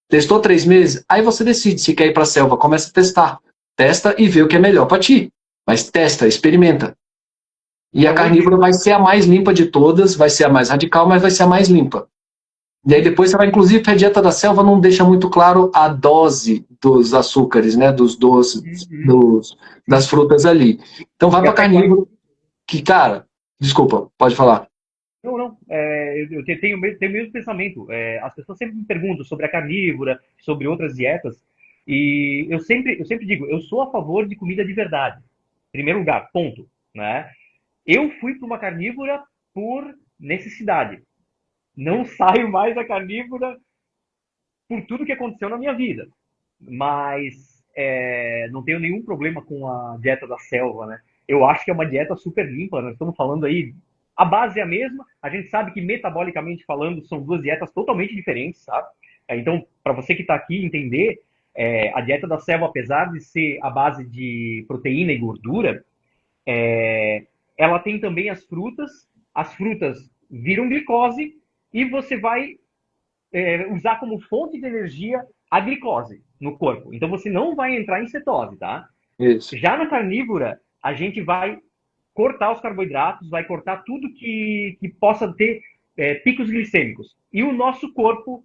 Testou 3 meses, aí você decide se quer ir para a selva. Começa a testar. Testa e vê o que é melhor para ti. Mas testa, experimenta. E a carnívora vai ser a mais limpa de todas, vai ser a mais radical, mas vai ser a mais limpa. E aí depois você vai, inclusive, a dieta da selva não deixa muito claro a dose dos açúcares, né, dos doces, das frutas ali. Então vai para carnívoro, que, cara, desculpa, pode falar. Não. Eu tenho o mesmo pensamento. As pessoas sempre me perguntam sobre a carnívora, sobre outras dietas, e eu sempre digo, eu sou a favor de comida de verdade. Em primeiro lugar, ponto, né? Eu fui para uma carnívora por necessidade. Não saio mais da carnívora por tudo que aconteceu na minha vida. Mas não tenho nenhum problema com a dieta da selva, né? Eu acho que é uma dieta super limpa. Nós estamos falando aí, a base é a mesma. A gente sabe que, metabolicamente falando, são duas dietas totalmente diferentes, sabe? Então, para você que está aqui entender, a dieta da selva, apesar de ser a base de proteína e gordura, ela tem também as frutas viram glicose e você vai usar como fonte de energia a glicose no corpo. Então você não vai entrar em cetose, tá? Isso. Já na carnívora, a gente vai cortar os carboidratos, vai cortar tudo que possa ter picos glicêmicos. E o nosso corpo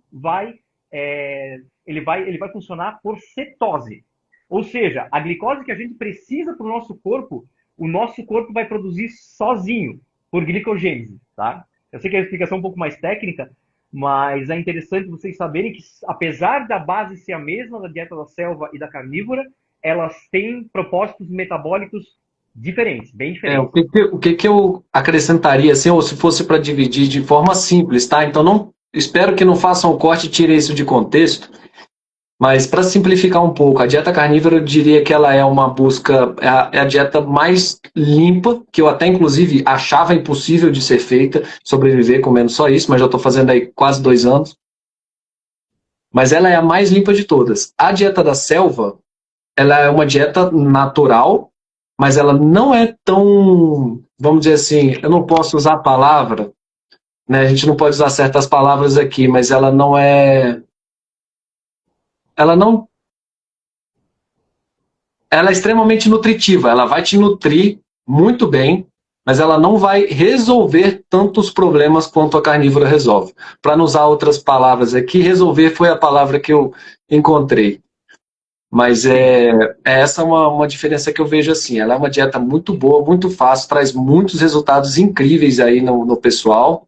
ele vai funcionar por cetose. Ou seja, a glicose que a gente precisa para o nosso corpo vai produzir sozinho, por glicogênese, tá? Eu sei que a explicação é um pouco mais técnica, mas é interessante vocês saberem que, apesar da base ser a mesma da dieta da selva e da carnívora, elas têm propósitos metabólicos diferentes, bem O diferentes. que eu acrescentaria, assim, ou se fosse para dividir de forma simples, tá? Então, não, espero que não façam o corte e tirem isso de contexto, mas para simplificar um pouco, a dieta carnívora eu diria que ela é uma busca, é a dieta mais limpa, que eu até inclusive achava impossível de ser feita, sobreviver comendo só isso, mas já estou fazendo aí quase 2 anos. Mas ela é a mais limpa de todas. A dieta da selva, ela é uma dieta natural, mas ela não é tão, vamos dizer assim, eu não posso usar a palavra, né? A gente não pode usar certas palavras aqui, mas ela não, ela é extremamente nutritiva, ela vai te nutrir muito bem, mas ela não vai resolver tantos problemas quanto a carnívora resolve. Para não usar outras palavras aqui, resolver foi a palavra que eu encontrei. Mas é essa uma diferença que eu vejo assim. Ela é uma dieta muito boa, muito fácil, traz muitos resultados incríveis aí no pessoal.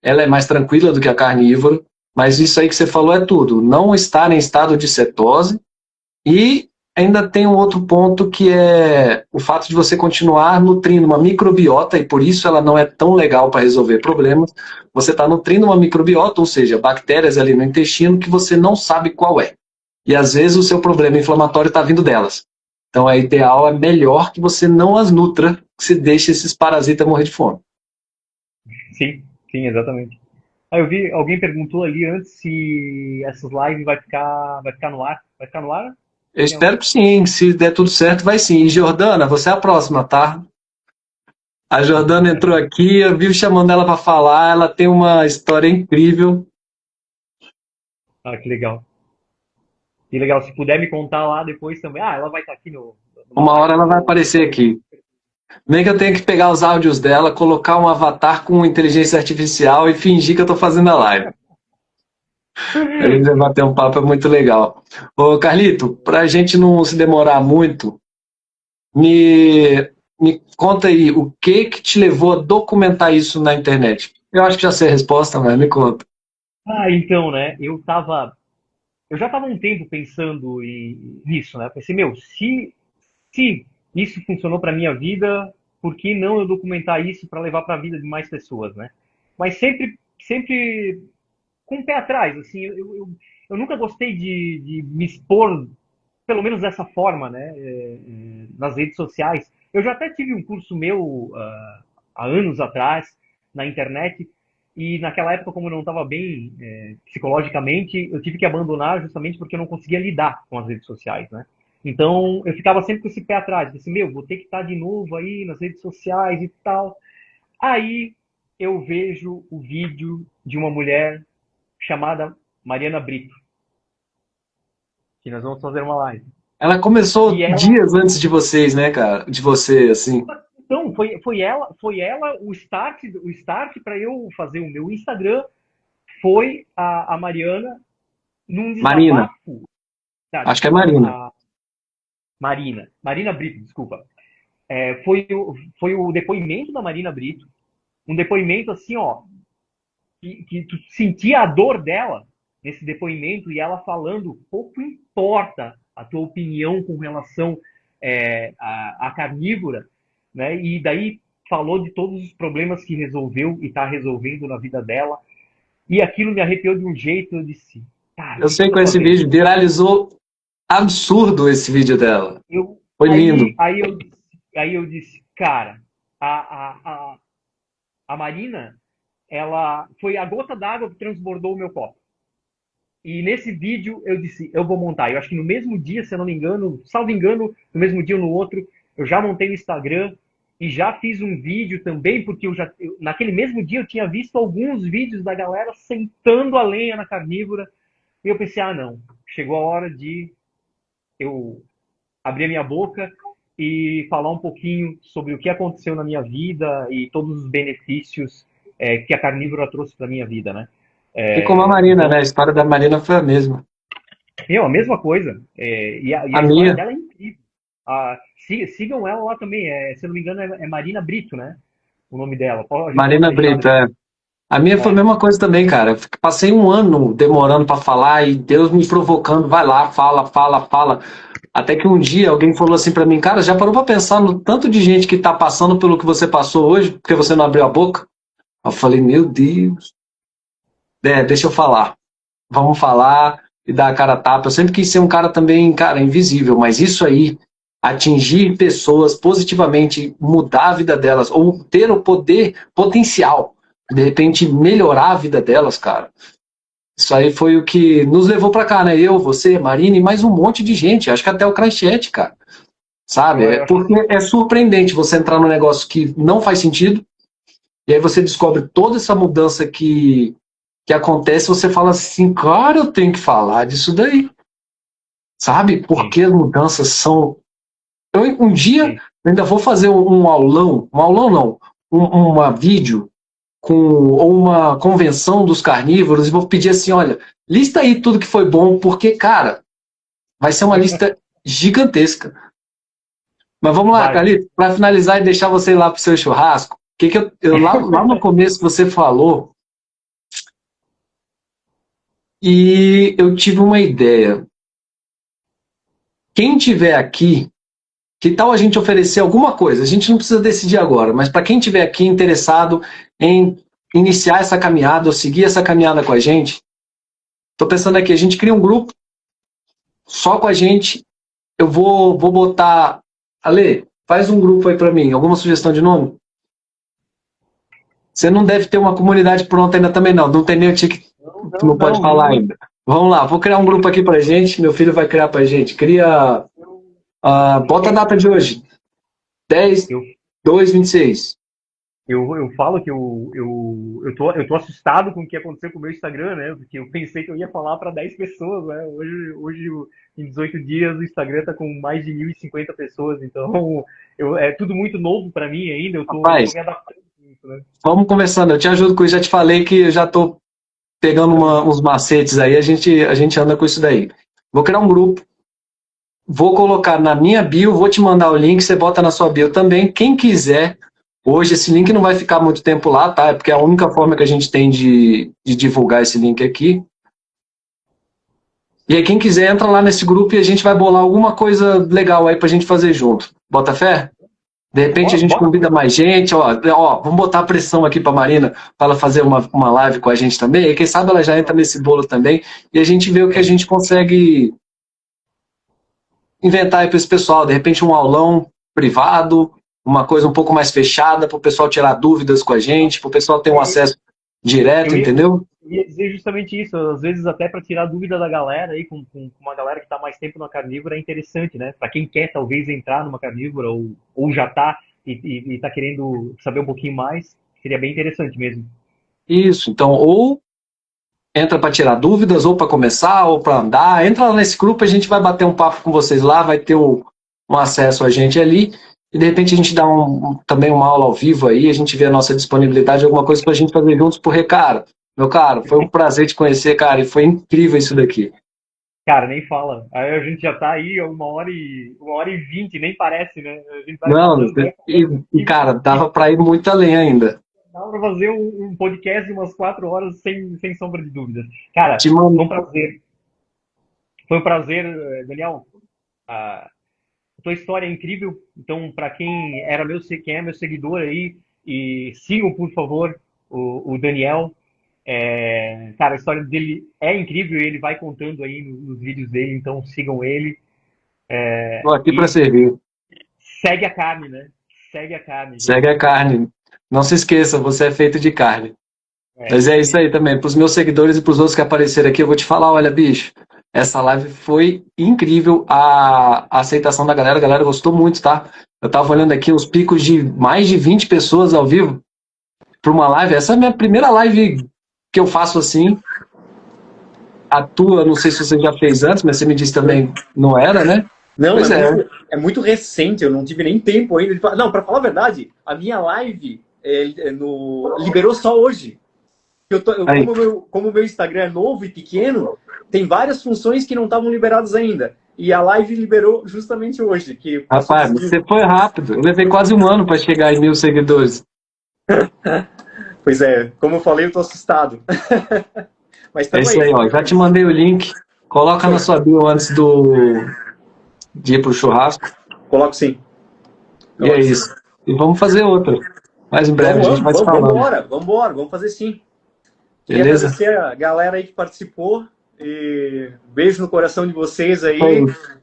Ela é mais tranquila do que a carnívora, mas isso aí que você falou é tudo. Não estar em estado de cetose e ainda tem um outro ponto que é o fato de você continuar nutrindo uma microbiota, e por isso ela não é tão legal para resolver problemas. Você está nutrindo uma microbiota, ou seja, bactérias ali no intestino que você não sabe qual é. E às vezes o seu problema inflamatório está vindo delas. Então é ideal, é melhor que você não as nutra, que você deixe esses parasitas morrer de fome. Sim, exatamente. Ah, eu vi, alguém perguntou ali antes se essas lives vai ficar no ar. Vai ficar no ar? Eu espero que sim, se der tudo certo, vai sim. E Jordana, você é a próxima, tá? A Jordana entrou aqui, eu vivo chamando ela para falar, ela tem uma história incrível. Ah, que legal. Que legal. Se puder me contar lá depois também. Ah, ela vai estar aqui no, numa Uma hora live ela vai do. aparecer aqui. Nem que eu tenha que pegar os áudios dela, colocar um avatar com inteligência artificial e fingir que eu tô fazendo a live. A gente vai bater um papo, é muito legal. Ô, Carlito, pra gente não se demorar muito, me conta aí, o que te levou a documentar isso na internet? Eu acho que já sei a resposta, mas me conta. Ah, então, né? Eu já estava um tempo pensando nisso, né? Pensei, meu, se isso funcionou para minha vida, por que não eu documentar isso para levar para a vida de mais pessoas, né? Mas sempre com o pé atrás, assim, eu nunca gostei de me expor, pelo menos dessa forma, né? Nas redes sociais. Eu já até tive um curso meu há anos atrás na internet e naquela época, como eu não estava bem psicologicamente, eu tive que abandonar justamente porque eu não conseguia lidar com as redes sociais, né? Então, eu ficava sempre com esse pé atrás. Assim, meu, vou ter que estar de novo aí nas redes sociais e tal. Aí, eu vejo o vídeo de uma mulher chamada Mariana Brito, que nós vamos fazer uma live. Ela começou E ela, dias antes de vocês, né, cara? De você, assim. então, foi ela o start para eu fazer o meu Instagram foi a Mariana num Marina. desabafo. Acho que é Desculpa, Marina. a Marina Brito, desculpa. Foi o depoimento da Marina Brito, um depoimento assim, ó, que tu sentia a dor dela nesse depoimento e ela falando, pouco importa a tua opinião com relação à carnívora, né? E daí falou de todos os problemas que resolveu e está resolvendo na vida dela. E aquilo me arrepiou de um jeito, eu disse, cara, Eu o que sei eu com tô esse fazendo? vídeo, viralizou absurdo esse vídeo dela. Eu, Foi lindo. aí eu disse, cara, a, a, a, a Marina, ela foi a gota d'água que transbordou o meu copo. E nesse vídeo eu disse, eu vou montar. Eu acho que no mesmo dia, se eu não me engano, salvo engano, no mesmo dia ou no outro, eu já montei no Instagram e já fiz um vídeo também, porque naquele mesmo dia eu tinha visto alguns vídeos da galera sentando a lenha na carnívora. E eu pensei, ah, não, chegou a hora de eu abrir a minha boca e falar um pouquinho sobre o que aconteceu na minha vida e todos os benefícios que a carnívora trouxe para minha vida, né? E como a Marina, né? A Então, história da Marina foi a mesma. a mesma coisa. E A a história minha, dela é incrível. Sigam ela lá também. Se eu não me engano, é Marina Brito, né? O nome dela. A gente pode Marina deixar Brito, depois. é. A minha foi a mesma coisa também, cara. Eu passei um ano demorando para falar e Deus me provocando, vai lá, fala, fala, fala. Até que um dia alguém falou assim para mim, cara, já parou para pensar no tanto de gente que tá passando pelo que você passou hoje, porque você não abriu a boca? Eu falei, meu Deus. deixa eu falar. Vamos falar e dar a cara a tapa. Eu sempre quis ser um cara também, cara, invisível, mas isso aí, atingir pessoas positivamente, mudar a vida delas, ou ter o poder potencial, de repente melhorar a vida delas, cara. Isso aí foi o que nos levou pra cá, né? Eu, você, Marina e mais um monte de gente. Acho que até o Crashchat, cara. Sabe? Porque é surpreendente você entrar num negócio que não faz sentido, e aí você descobre toda essa mudança que acontece, você fala assim, cara, eu tenho que falar disso daí. Sabe? Porque as mudanças são... um dia eu ainda vou fazer um aulão não, uma vídeo ou uma convenção dos carnívoros e vou pedir assim, olha, lista aí tudo que foi bom, porque, cara, vai ser uma lista gigantesca. Mas vamos lá, Carlito, para finalizar e deixar você ir lá pro seu churrasco, lá no começo você falou e eu tive uma ideia. Quem tiver aqui, que tal a gente oferecer alguma coisa? A gente não precisa decidir agora, mas para quem tiver aqui interessado em iniciar essa caminhada ou seguir essa caminhada com a gente, estou pensando aqui, a gente cria um grupo só com a gente. Eu vou botar... Ale, faz um grupo aí para mim. Alguma sugestão de nome? Você não deve ter uma comunidade pronta ainda também, não. Não tem nem o tique. Não pode falar ainda. Vamos lá, vou criar um grupo aqui pra gente. Meu filho vai criar pra gente. Cria... bota a data de hoje. 10/2/26. Eu falo que eu tô assustado com o que aconteceu com o meu Instagram, né? Porque eu pensei que eu ia falar para 10 pessoas, né? Hoje, em 18 dias, o Instagram tá com mais de 1.050 pessoas, então é tudo muito novo para mim ainda. Eu tô me adaptando a isso, né? Vamos conversando, eu te ajudo com isso. Já te falei que eu já tô pegando uns macetes aí, a gente anda com isso daí. Vou criar um grupo, vou colocar na minha bio, vou te mandar o link, você bota na sua bio também. Quem quiser, hoje esse link não vai ficar muito tempo lá, tá? É porque é a única forma que a gente tem de divulgar esse link aqui. E aí quem quiser entra lá nesse grupo e a gente vai bolar alguma coisa legal aí pra gente fazer junto. Bota fé? De repente a gente convida mais gente, ó, vamos botar a pressão aqui pra Marina para ela fazer uma live com a gente também, e quem sabe ela já entra nesse bolo também, e a gente vê o que a gente consegue inventar aí para esse pessoal, de repente um aulão privado, uma coisa um pouco mais fechada, para o pessoal tirar dúvidas com a gente, para o pessoal ter um acesso direto, entendeu? Eu ia dizer justamente isso, às vezes até para tirar dúvida da galera aí, com uma galera que está mais tempo na carnívora, é interessante, né? Para quem quer talvez entrar numa carnívora ou já está e está querendo saber um pouquinho mais, seria bem interessante mesmo. Isso, então, ou entra para tirar dúvidas, ou para começar, ou para andar, entra lá nesse grupo, a gente vai bater um papo com vocês lá, vai ter um acesso a gente ali, e de repente a gente dá também uma aula ao vivo aí, a gente vê a nossa disponibilidade, alguma coisa para a gente fazer juntos, porque, cara, meu caro, foi um prazer te conhecer, cara, e foi incrível isso daqui. Cara, nem fala. Aí a gente já tá aí 1h20, nem parece, né? A gente vai não, falando, cara, dava para ir muito além ainda. Dá para fazer um podcast de umas 4 horas sem sombra de dúvidas. Cara, foi um prazer. Foi um prazer, Daniel. A tua história é incrível. Então, para quem é meu seguidor aí, e sigam, por favor, o Daniel. Cara, a história dele é incrível e ele vai contando aí nos vídeos dele, então sigam ele. Tô aqui para servir. Segue a carne, né? Segue a carne. Segue a carne. Não se esqueça, você é feito de carne. Mas é isso aí também. Para os meus seguidores e para os outros que apareceram aqui, eu vou te falar, olha, bicho, essa live foi incrível, a aceitação da galera, a galera gostou muito, tá? Eu tava olhando aqui os picos de mais de 20 pessoas ao vivo para uma live. Essa é a minha primeira live que eu faço assim. A tua, não sei se você já fez antes, mas você me disse também não era, né? Não, é muito recente, eu não tive nem tempo ainda. Não, para falar a verdade, a minha live liberou só hoje. Como o meu Instagram é novo e pequeno, tem várias funções que não estavam liberadas ainda. E a live liberou justamente hoje. Rapaz, você foi rápido. Eu levei quase um ano para chegar em 1.000 seguidores. Pois é, como eu falei, eu tô assustado. Mas é isso aí, ó. Já te mandei o link. Coloca na sua bio antes de ir pro churrasco. Coloco sim. E é isso. E vamos fazer outra. Mais em breve a gente vai se falando. Vambora, vamos fazer sim. Queria Beleza? agradecer a galera aí que participou. E beijo no coração de vocês aí.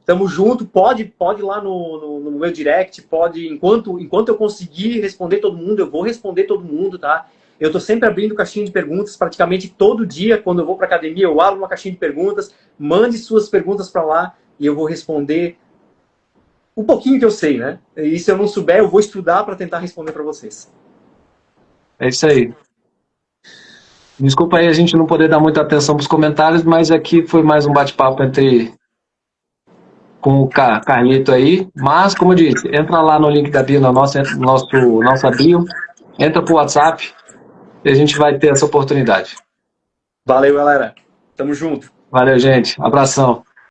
Tamo junto. Pode ir lá no meu direct. Pode, enquanto eu conseguir responder todo mundo, eu vou responder todo mundo, tá? Eu tô sempre abrindo caixinha de perguntas, praticamente todo dia. Quando eu vou pra academia, eu abro uma caixinha de perguntas. Mande suas perguntas para lá e eu vou responder um pouquinho que eu sei, né? E se eu não souber, eu vou estudar para tentar responder para vocês. É isso aí. Desculpa aí a gente não poder dar muita atenção para os comentários, mas aqui foi mais um bate-papo com o Carlito aí. Mas, como eu disse, entra lá no link da bio, nossa bio, entra pro WhatsApp e a gente vai ter essa oportunidade. Valeu, galera. Tamo junto. Valeu, gente. Abração.